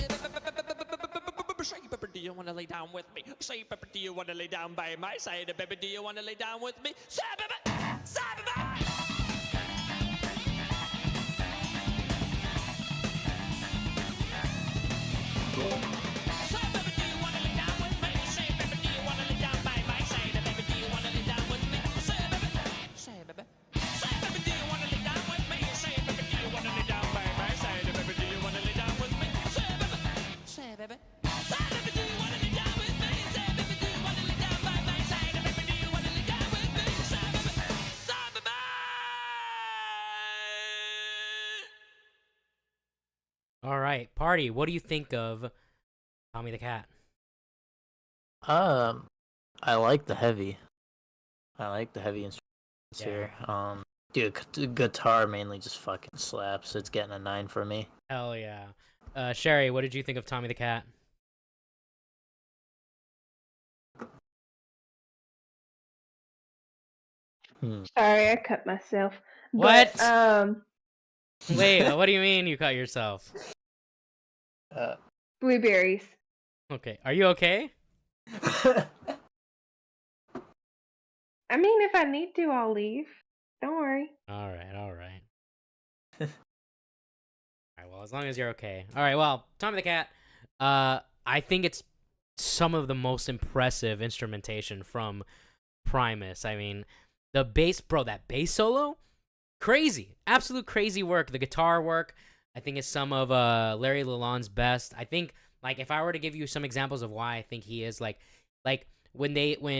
say, baby, do you wanna lay down with me? Say, baby, do you wanna lay down by my side? Baby, do you wanna lay down with me? Say, baby, say, baby. Say, baby, do you wanna lay down with me? Say, baby, do you wanna lay down by my side? Baby, do you wanna lay down with me? Say, baby, say, baby. Say, baby, do you wanna lay down with me? Say, baby, do you wanna lay down by my side? Baby, do you wanna lay down with me? Say, baby, say, baby. Say, baby, do you wanna lay down with me? Say, baby, do you wanna lay down by my side? Baby, do you wanna lay down with me? Say, baby, say, baby. All right, Party, what do you think of Tommy the Cat? I like the heavy. I like the heavy instruments Yeah. here. Dude, the guitar mainly just fucking slaps. It's getting a 9 from me. Hell yeah. Sherry, what did you think of Tommy the Cat? Sorry, I cut myself. What? But, Wait, what do you mean you cut yourself? blueberries. Okay, are you okay? I mean, if I need to, I'll leave. Don't worry. All right. All right, well, as long as you're okay. All right, well, Tommy the Cat, I think it's some of the most impressive instrumentation from Primus. I mean, the bass, bro, that bass solo, crazy. Absolute crazy work. The guitar work, I think, is some of Larry Lalonde's best. I think, like, if I were to give you some examples of why I think he is, like when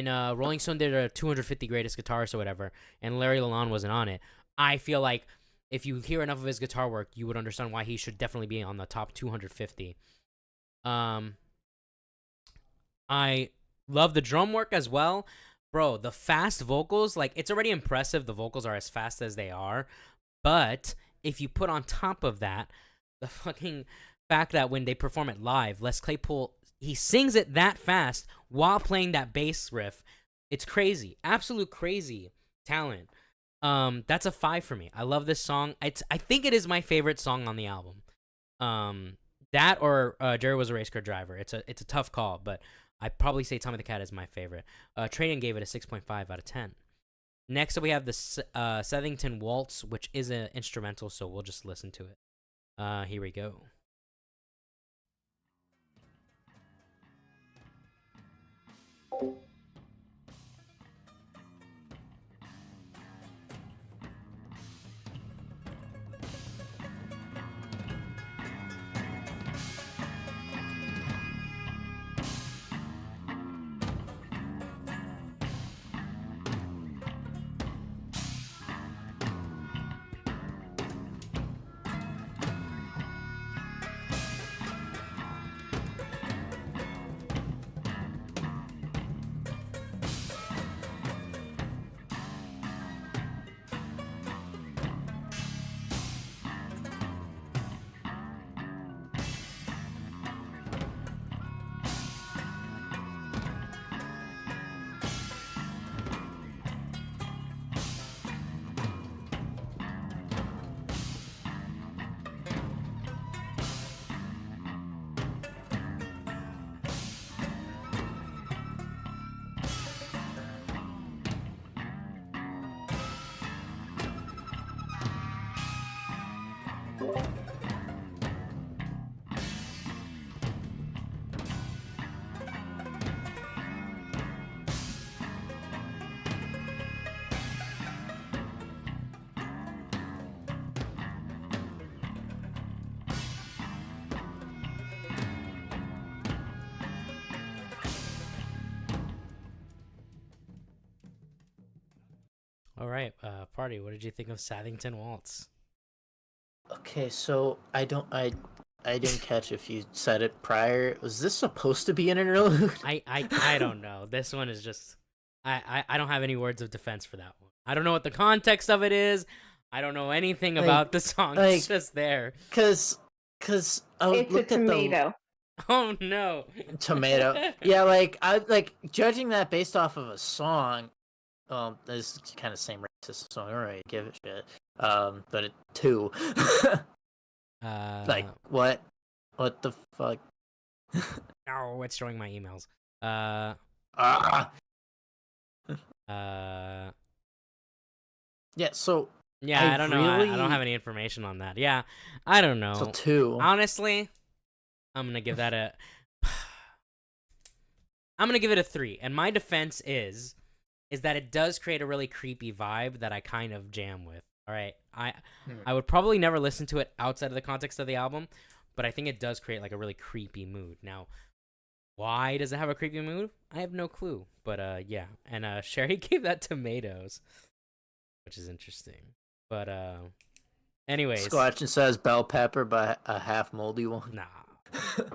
Rolling Stone did a 250 greatest guitarists or whatever, and Larry Lalonde wasn't on it, I feel like if you hear enough of his guitar work, you would understand why he should definitely be on the top 250. I love the drum work as well. Bro, the fast vocals, like, it's already impressive the vocals are as fast as they are, but if you put on top of that the fucking fact that when they perform it live, Les Claypool, he sings it that fast while playing that bass riff. It's crazy. Absolute crazy talent. That's a 5 for me. I love this song. I think it is my favorite song on the album. That or Jerry Was a Race Car Driver. It's a tough call, but I'd probably say Tommy the Cat is my favorite. Trading gave it a 6.5 out of 10. Next up, we have the Southington Waltz, which is an instrumental, so we'll just listen to it. Here we go. All right, Party, what did you think of Southington Waltz? Okay, so I didn't catch if you said it prior. Was this supposed to be an interlude? I don't know. This one is just I don't have any words of defense for that one. I don't know what the context of it is. I don't know anything about the song. It's just there. Cause I It's a tomato. Oh no. Tomato. Yeah, like I like judging that based off of a song. This is kind of same racist song. All right, give it shit. But it 2. Like what? What the fuck? Oh, it's showing my emails. Ah. Yeah. So Yeah, I don't know. I don't really- have any information on that. Yeah, I don't know. so 2. Honestly, I'm gonna give that a. I'm gonna give it a 3. And my defense is that it does create a really creepy vibe that I kind of jam with. All right, I would probably never listen to it outside of the context of the album, but I think it does create like a really creepy mood. Now, why does it have a creepy mood? I have no clue. But yeah, and Sherry gave that tomatoes, which is interesting. But anyways, Squatchin says bell pepper, but a half moldy one. nah.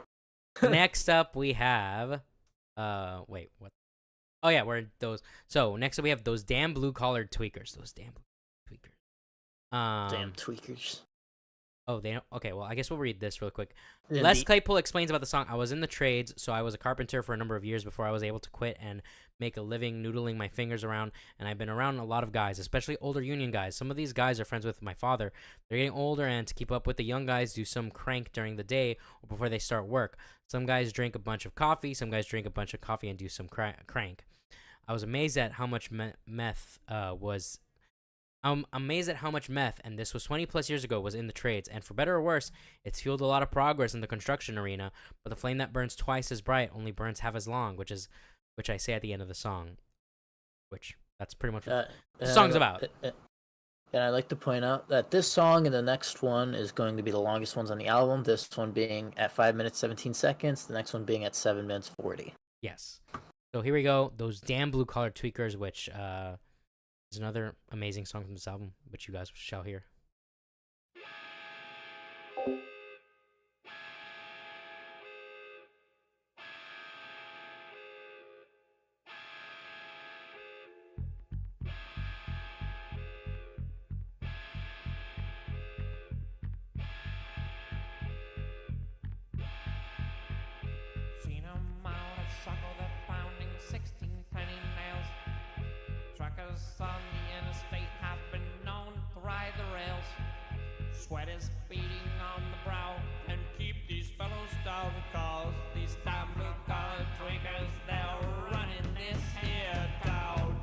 Next up we have wait, what? Oh yeah, we're those. So next up we have those damn blue collared tweakers. Those damn blue tweakers. Damn tweakers. Oh, they don't. Okay, well, I guess we'll read this real quick. Yeah, Les Claypool explains about the song. I was in the trades, so I was a carpenter for a number of years before I was able to quit and make a living noodling my fingers around. And I've been around a lot of guys, especially older union guys. Some of these guys are friends with my father. They're getting older, and to keep up with the young guys, do some crank during the day or before they start work. Some guys drink a bunch of coffee. Some guys drink a bunch of coffee and do some crank. I was amazed at how much meth was. I'm amazed at how much meth, and this was 20 plus years ago, was in the trades. And for better or worse, it's fueled a lot of progress in the construction arena. But the flame that burns twice as bright only burns half as long, which I say at the end of the song. Which that's pretty much what the song's about. And I'd like to point out that this song and the next one is going to be the longest ones on the album. This one being at 5 minutes 17 seconds. The next one being at 7 minutes 40. Yes. So here we go. Those damn blue collar tweakers, which is another amazing song from this album, which you guys shall hear. Seen 'em out at Suckle, they're pounding 16 penny nails. Truckers on the interstate have been known to ride the rails. Sweat is beating on the brow, and keep these fellows down, cause these damn blue collar tweakers, they're running this here town.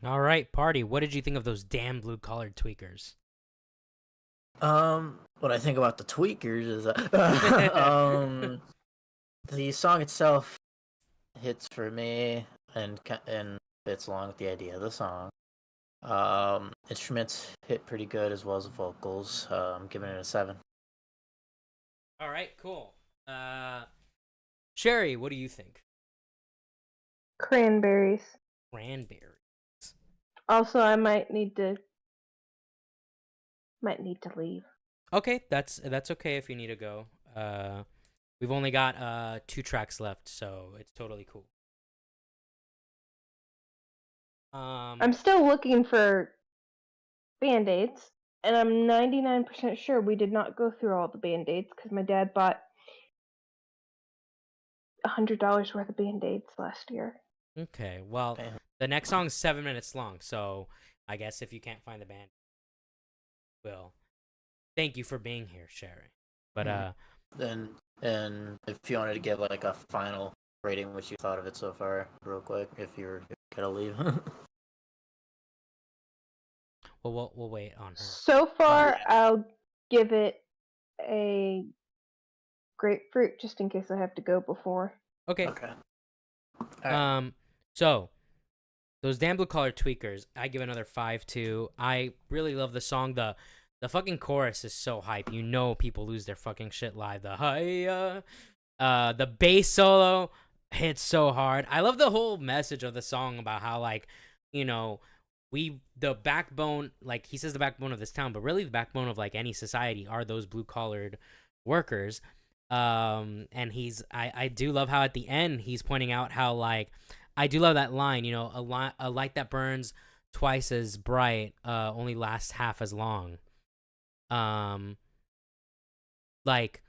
All right, party. What did you think of those damn blue-collared tweakers? What I think about the tweakers is the song itself hits for me and fits along with the idea of the song. Instruments hit pretty good as well as the vocals. I'm giving it a 7. All right, cool. Sherry, what do you think? Cranberries. Cranberries. Also, I might need to leave. Okay, that's okay if you need to go. We've only got 2 tracks left, so it's totally cool. I'm still looking for Band-Aids, and I'm 99% sure we did not go through all the Band-Aids because my dad bought $100 worth of Band-Aids last year. Okay, well, Damn. the next song's 7 minutes long, so I guess if you can't find the band, well, thank you for being here, Sherry. But And if you wanted to give like a final rating, what you thought of it so far, real quick, if you're gonna leave. we'll wait on her. So far, I'll give it a grapefruit just in case I have to go before. Okay. Okay. Alright. So those damn blue collar tweakers, I give another 5 too. I really love the song. The fucking chorus is so hype. You know people lose their fucking shit live. The bass solo hits so hard. I love the whole message of the song about how, like, you know, the backbone, like he says the backbone of this town, but really the backbone of like any society are those blue collared workers. And I do love how at the end he's pointing out how, like, I do love that line, you know, a light that burns twice as bright only lasts half as long. Like,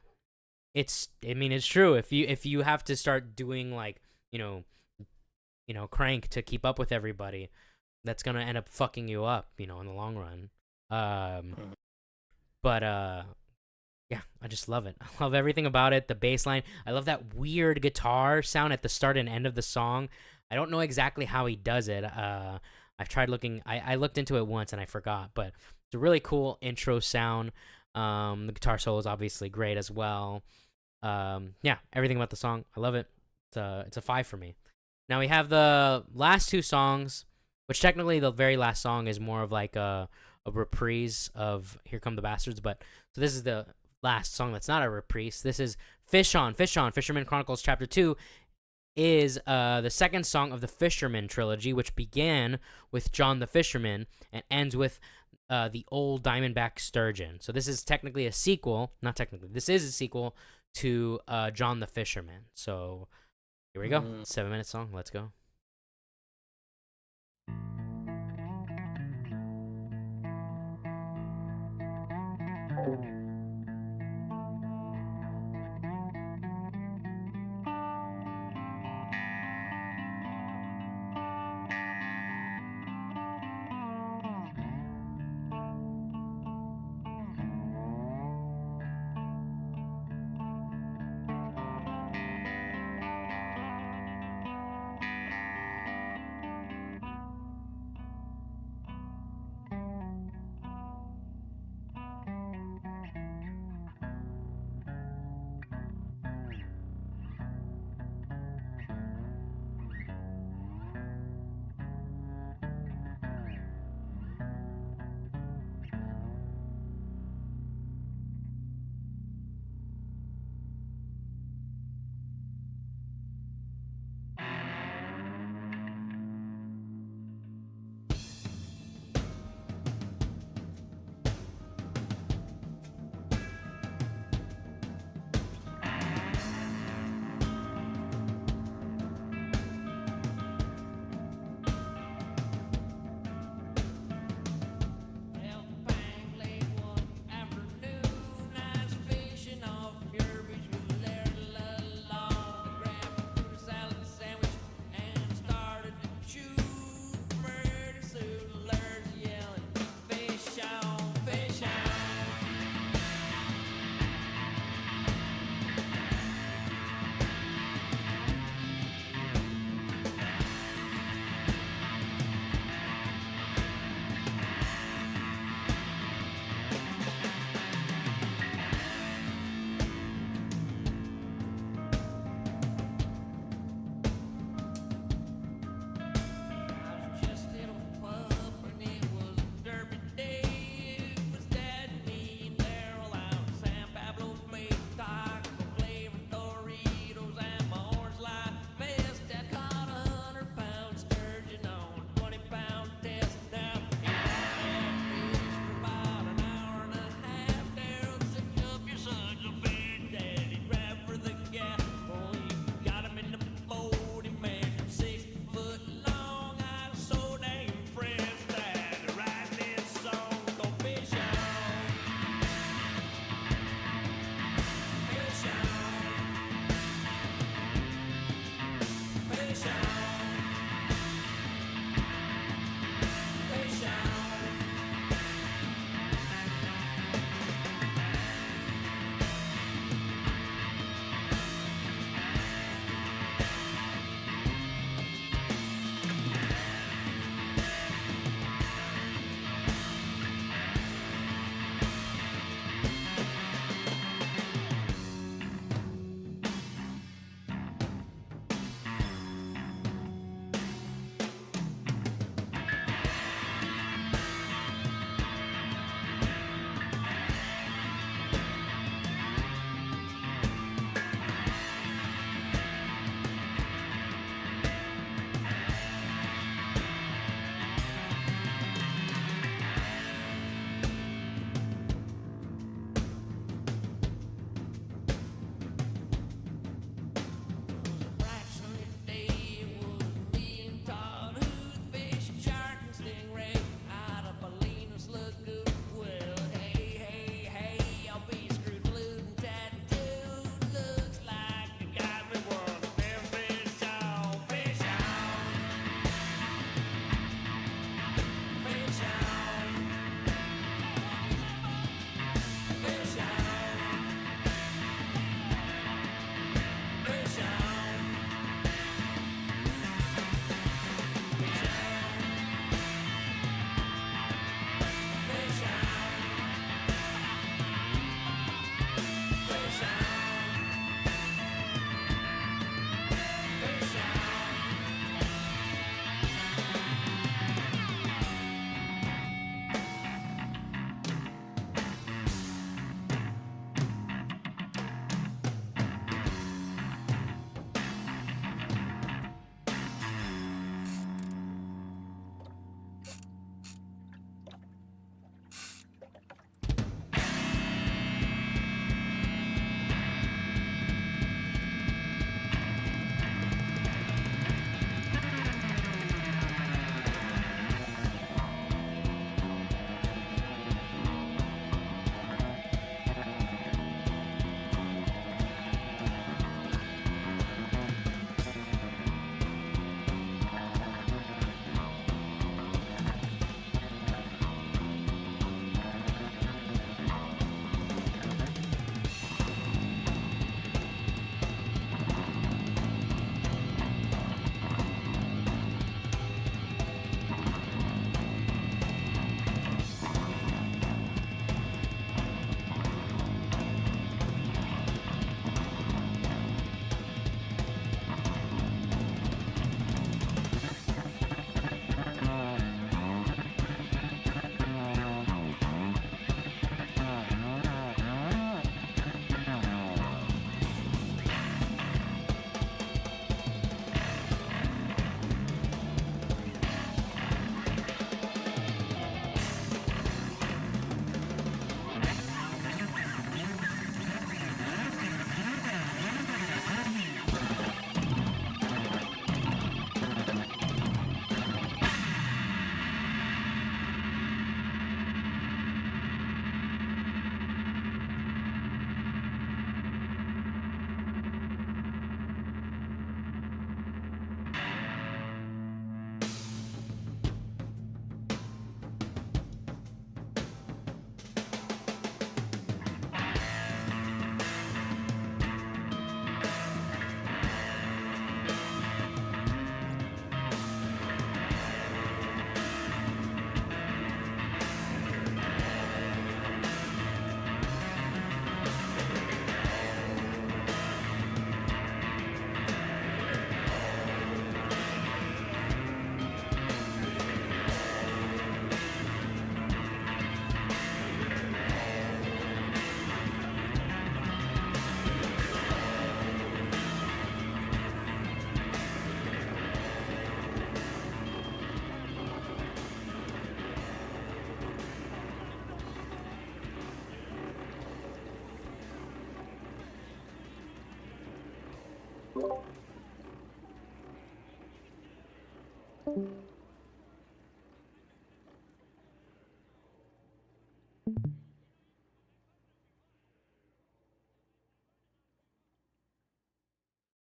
I mean, it's true. If you have to start doing, like, you know, crank to keep up with everybody, that's gonna end up fucking you up, you know, in the long run. But yeah, I just love it. I love everything about it. The bass line. I love that weird guitar sound at the start and end of the song. I don't know exactly how he does it. I've tried looking. I looked into it once and I forgot, but it's a really cool intro sound. The guitar solo is obviously great as well. Yeah, everything about the song, I love it. It's a 5 for me. Now we have the last 2 songs, which technically the very last song is more of like a reprise of "Here Come the Bastards," but so this is the last song that's not a reprise. This is Fish On, Fisherman Chronicles Chapter 2 is the second song of the Fisherman trilogy, which began with John the Fisherman and ends with the old Diamondback Sturgeon. So this is technically a sequel. Not technically. This is a sequel to John the Fisherman. So here we go. 7-minute song. Let's go.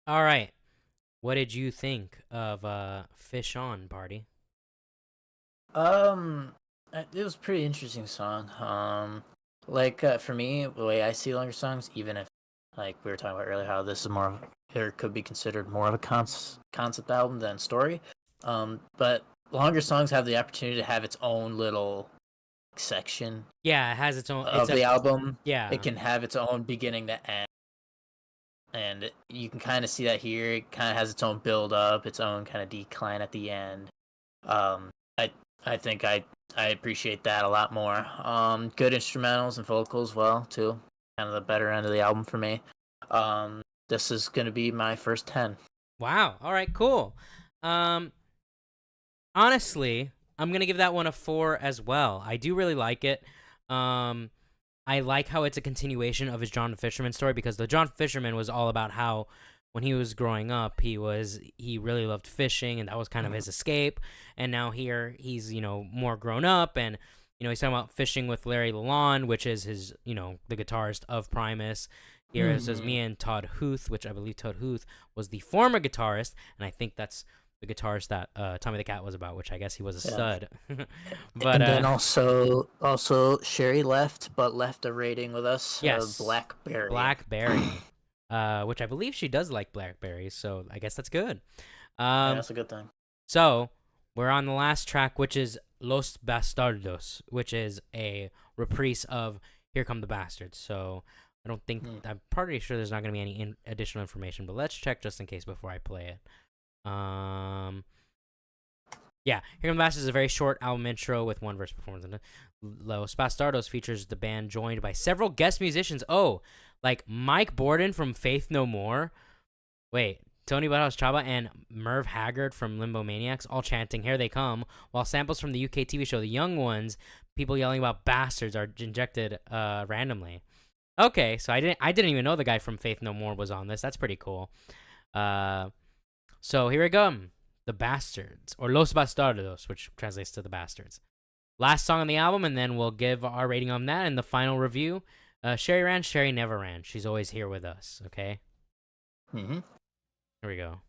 All right. What did you think of Fish On, Party? It was a pretty interesting song. For me, the way I see longer songs, even if, like we were talking about earlier, how this is more of, or could be considered more of a concept album than story. But longer songs have the opportunity to have its own little section Yeah, it has its own. of the album. Yeah. It can have its own beginning to end, and you can kind of see that here. It kind of has its own build up, its own kind of decline at the end. I think I appreciate that a lot more. Good instrumentals and vocals, well, too. Kind of the better end of the album for me. This is gonna be my first 10. Wow. All right. Cool. Honestly, I'm gonna give that one a 4 as well. I do really like it. I like how it's a continuation of his John Fisherman story, because the John Fisherman was all about how when he was growing up, he really loved fishing, and that was kind of his escape. And now here he's, more grown up, and he's talking about fishing with Larry Lalonde, which is his, the guitarist of Primus. Here it says me and Todd Huth, which I believe Todd Huth was the former guitarist, and I think that's the guitarist that Tommy the Cat was about, which I guess he was a stud. But and then also Sherry left, but left a rating with us. Yes, Blackberry. Which I believe she does like blackberries, so I guess that's good. Yeah, that's a good thing. So we're on the last track, which is Los Bastardos, which is a reprise of Here Come the Bastards. So I don't think I'm pretty sure there's not going to be any additional information, but let's check just in case before I play it. Yeah, Here Come the Bastards is a very short album intro with one verse performance. And Los Bastardos features the band joined by several guest musicians. Oh, like Mike Borden from Faith No More. Wait, Tony Barros Chaba and Merv Haggard from Limbo Maniacs, all chanting "Here They Come," while samples from the UK TV show The Young Ones, people yelling about bastards, are injected randomly. Okay, so I didn't even know the guy from Faith No More was on this. That's pretty cool. So here we go. The Bastards, or Los Bastardos, which translates to the Bastards. Last song on the album, and then we'll give our rating on that and the final review. Sherry ran, Sherry never ran. She's always here with us, okay? Mm-hmm. Here we go.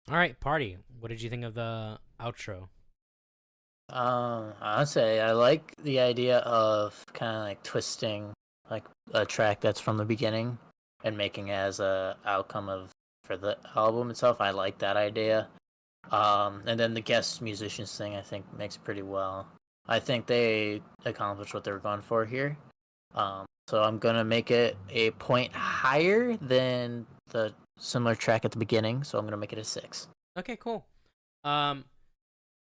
All right, party. What did you think of the outro? I'd say I like the idea of kind of like twisting like a track that's from the beginning and making it as a outcome of for the album itself. I like that idea. And then the guest musicians thing I think makes pretty well. I think they accomplished what they were going for here. So I'm gonna make it a point higher than the similar track at the beginning. So I'm gonna make it a 6. Okay, cool. Um,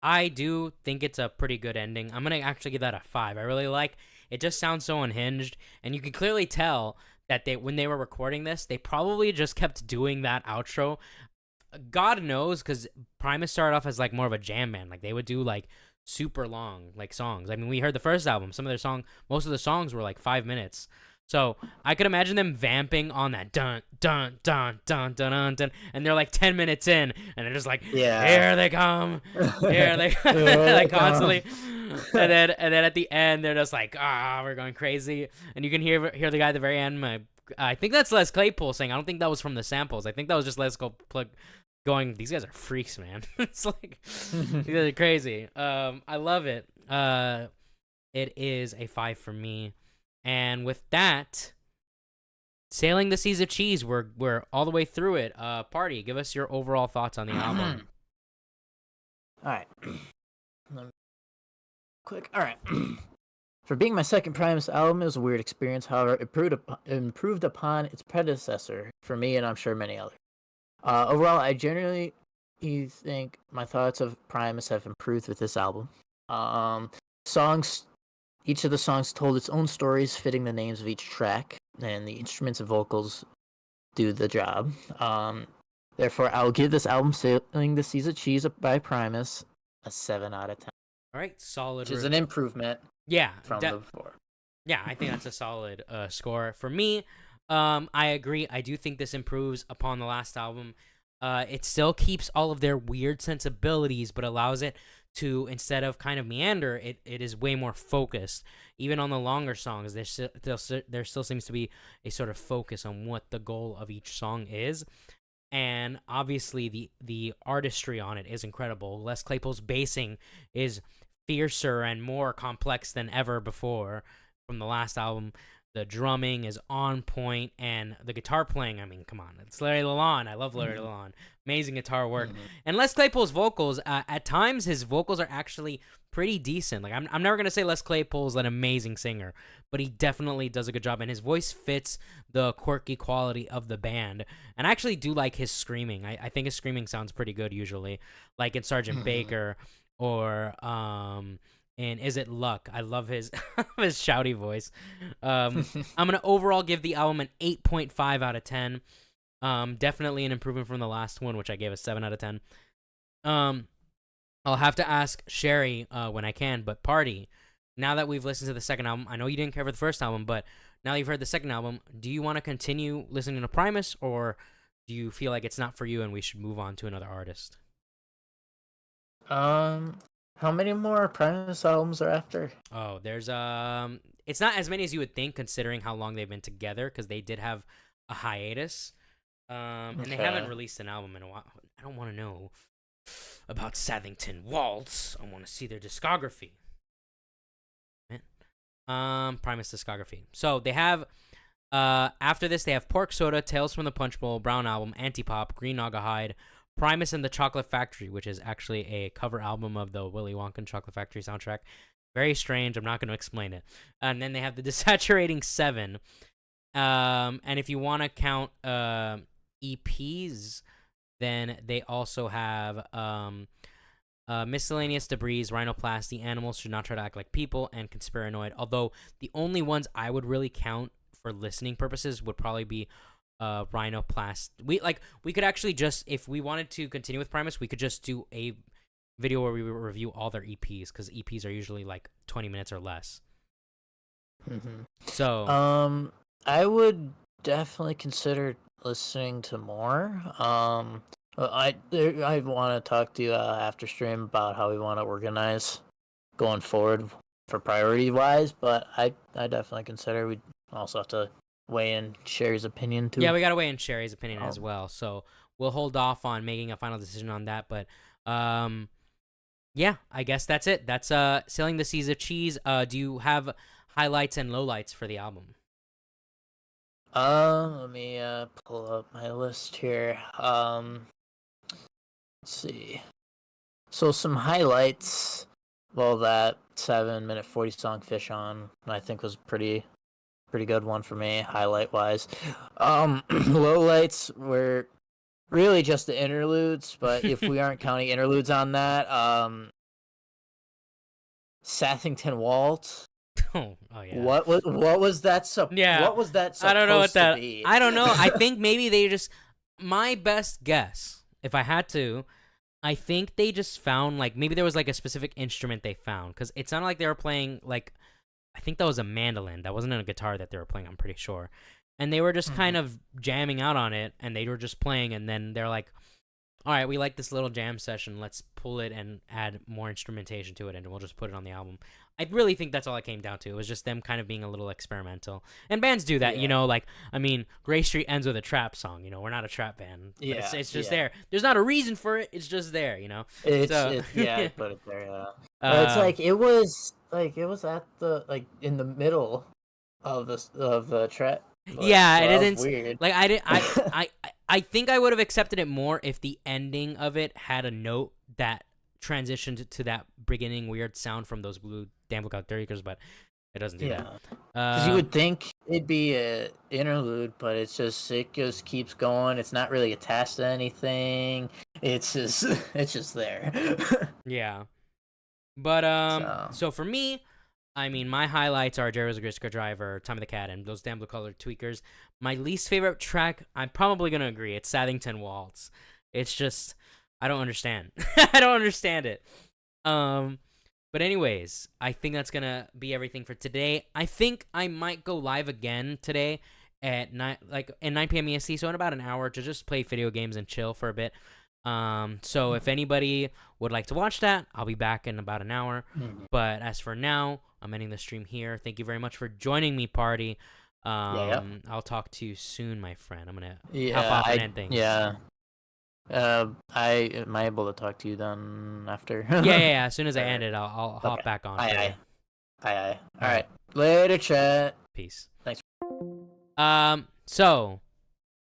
I do think it's a pretty good ending. I'm gonna actually give that a 5. I really like it. Just sounds so unhinged, and you can clearly tell that when they were recording this, they probably just kept doing that outro. God knows, because Primus started off as like more of a jam band. Like they would do like super long like songs. I mean, we heard the first album. Most of the songs were like 5 minutes. So I could imagine them vamping on that dun dun dun dun dun dun dun, and they're like 10 minutes in, and they're just like, here they come, here they like constantly, and then at the end they're just like, we're going crazy, and you can hear the guy at the very end. I think that's Les Claypool saying. I don't think that was from the samples. I think that was just Les Claypool going, these guys are freaks, man. It's like these guys are crazy. I love it. It is a 5 for me. And with that, Sailing the Seas of Cheese, we're all the way through it. Party, give us your overall thoughts on the album. All right. Quick. All right. For being my second Primus album, it was a weird experience. However, it improved upon its predecessor for me, and I'm sure many others. Overall, I generally think my thoughts of Primus have improved with this album. Each of the songs told its own stories, fitting the names of each track, and the instruments and vocals do the job. Therefore, I'll give this album, Sailing the Seas of Cheese by Primus, a 7 out of 10. All right, solid. Which is an improvement. Yeah, from the before. Yeah, I think that's a solid score for me. I agree. I do think this improves upon the last album. It still keeps all of their weird sensibilities, but allows it to, instead of kind of meander, it is way more focused. Even on the longer songs, there still seems to be a sort of focus on what the goal of each song is. And obviously, the artistry on it is incredible. Les Claypool's bassing is fiercer and more complex than ever before from the last album. The drumming is on point, and the guitar playing, I mean, come on. It's Larry Lalonde. I love Larry Lalonde. Amazing guitar work. And Les Claypool's vocals, at times, his vocals are actually pretty decent. Like, I'm never going to say Les Claypool's an amazing singer, but he definitely does a good job, and his voice fits the quirky quality of the band. And I actually do like his screaming. I think his screaming sounds pretty good usually, like in Sgt. Baker or and Is It Luck? I love his his shouty voice. I'm gonna overall give the album an 8.5 out of 10. Definitely an improvement from the last one, which I gave a 7 out of 10. I'll have to ask Sherry when I can, but Party, now that we've listened to the second album, I know you didn't care for the first album, but now you've heard the second album, do you want to continue listening to Primus, or do you feel like it's not for you and we should move on to another artist? How many more Primus albums are after? Oh, there's it's not as many as you would think, considering how long they've been together, because they did have a hiatus. And they haven't released an album in a while. I don't want to know about Sathington Waltz. I want to see their discography. Primus discography. So they have after this they have Pork Soda, Tales from the Punch Bowl, Brown Album, Antipop, Green Naugahyde, Primus and the Chocolate Factory, which is actually a cover album of the Willy Wonka and Chocolate Factory soundtrack. Very strange. I'm not going to explain it. And then they have the Desaturating 7. And if you want to count EPs, then they also have Miscellaneous Debris, Rhinoplasty, Animals Should Not Try to Act Like People, and Conspiranoid. Although the only ones I would really count for listening purposes would probably be Rhinoplast. We could actually just, if we wanted to continue with Primus, we could just do a video where we review all their EPs, because EPs are usually like 20 minutes or less. So I would definitely consider listening to more. I want to talk to you after stream about how we want to organize going forward for priority wise, but I definitely consider we'd also have to weigh in Sherry's opinion too. Yeah, we gotta weigh in Sherry's opinion as well. So we'll hold off on making a final decision on that. But yeah, I guess that's it. That's Sailing the Seas of Cheese. Do you have highlights and lowlights for the album? Let me pull up my list here. Let's see. So some highlights. Well, that 7-minute 40 song "Fish On" I think was pretty good one for me, highlight wise. Lowlights were really just the interludes, but if we aren't counting interludes on that, Sathington Waltz. Oh yeah. What was that? Yeah. What was that supposed I don't know what that. to be? I don't know. I think maybe they just. My best guess, if I had to, I think they just found like maybe there was like a specific instrument they found because it sounded like they were playing like I think that was a mandolin. That wasn't a guitar that they were playing. I'm pretty sure, and they were just kind of jamming out on it, and they were just playing, and then they're like, "All right, we like this little jam session. Let's pull it and add more instrumentation to it, and we'll just put it on the album." I really think that's all it came down to. It was just them kind of being a little experimental. And bands do that, you know, like, I mean, Gray Street ends with a trap song, you know, we're not a trap band. Yeah. It's just there. There's not a reason for it, it's just there, you know? Yeah, put it there, yeah. But it's like, it was at the, like, in the middle of the track. Yeah, it isn't weird. like I think I would have accepted it more if the ending of it had a note that transitioned to that beginning weird sound from those blue Damn Look Out Dirty, but it doesn't do that. Because you would think it'd be a interlude, but it just keeps going. It's not really attached to anything. It's just there. Yeah. But so for me, I mean, my highlights are Jerry's a Grisco Driver, Time of the Cat, and those Damn Blue Colored Tweakers. My least favorite track, I'm probably gonna agree, it's Sathington Waltz. It's just I don't understand. I don't understand it. But anyways, I think that's gonna be everything for today. I think I might go live again today at 9 p.m. EST, so in about an hour to just play video games and chill for a bit. So if anybody would like to watch that, I'll be back in about an hour. But as for now, I'm ending the stream here. Thank you very much for joining me, party. I'll talk to you soon, my friend. I'm gonna hop off and end things. Yeah. Am I able to talk to you then after? Yeah. As soon as I end it, I'll hop back on. Aye. All right. Later, chat. Peace. Thanks. So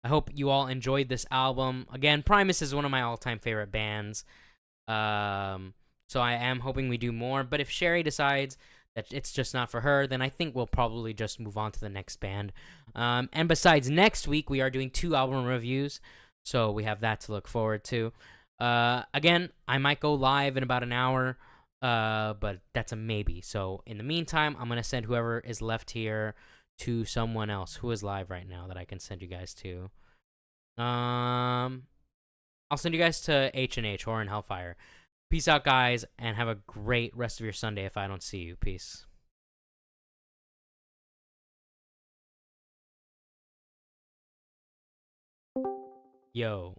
I hope you all enjoyed this album. Again, Primus is one of my all-time favorite bands. So I am hoping we do more. But if Sherry decides that it's just not for her, then I think we'll probably just move on to the next band. And besides, next week we are doing 2 album reviews. So we have that to look forward to. Again, I might go live in about an hour, but that's a maybe. So in the meantime, I'm going to send whoever is left here to someone else who is live right now that I can send you guys to. I'll send you guys to H&H, Horror and Hellfire. Peace out, guys, and have a great rest of your Sunday if I don't see you. Peace. Yo.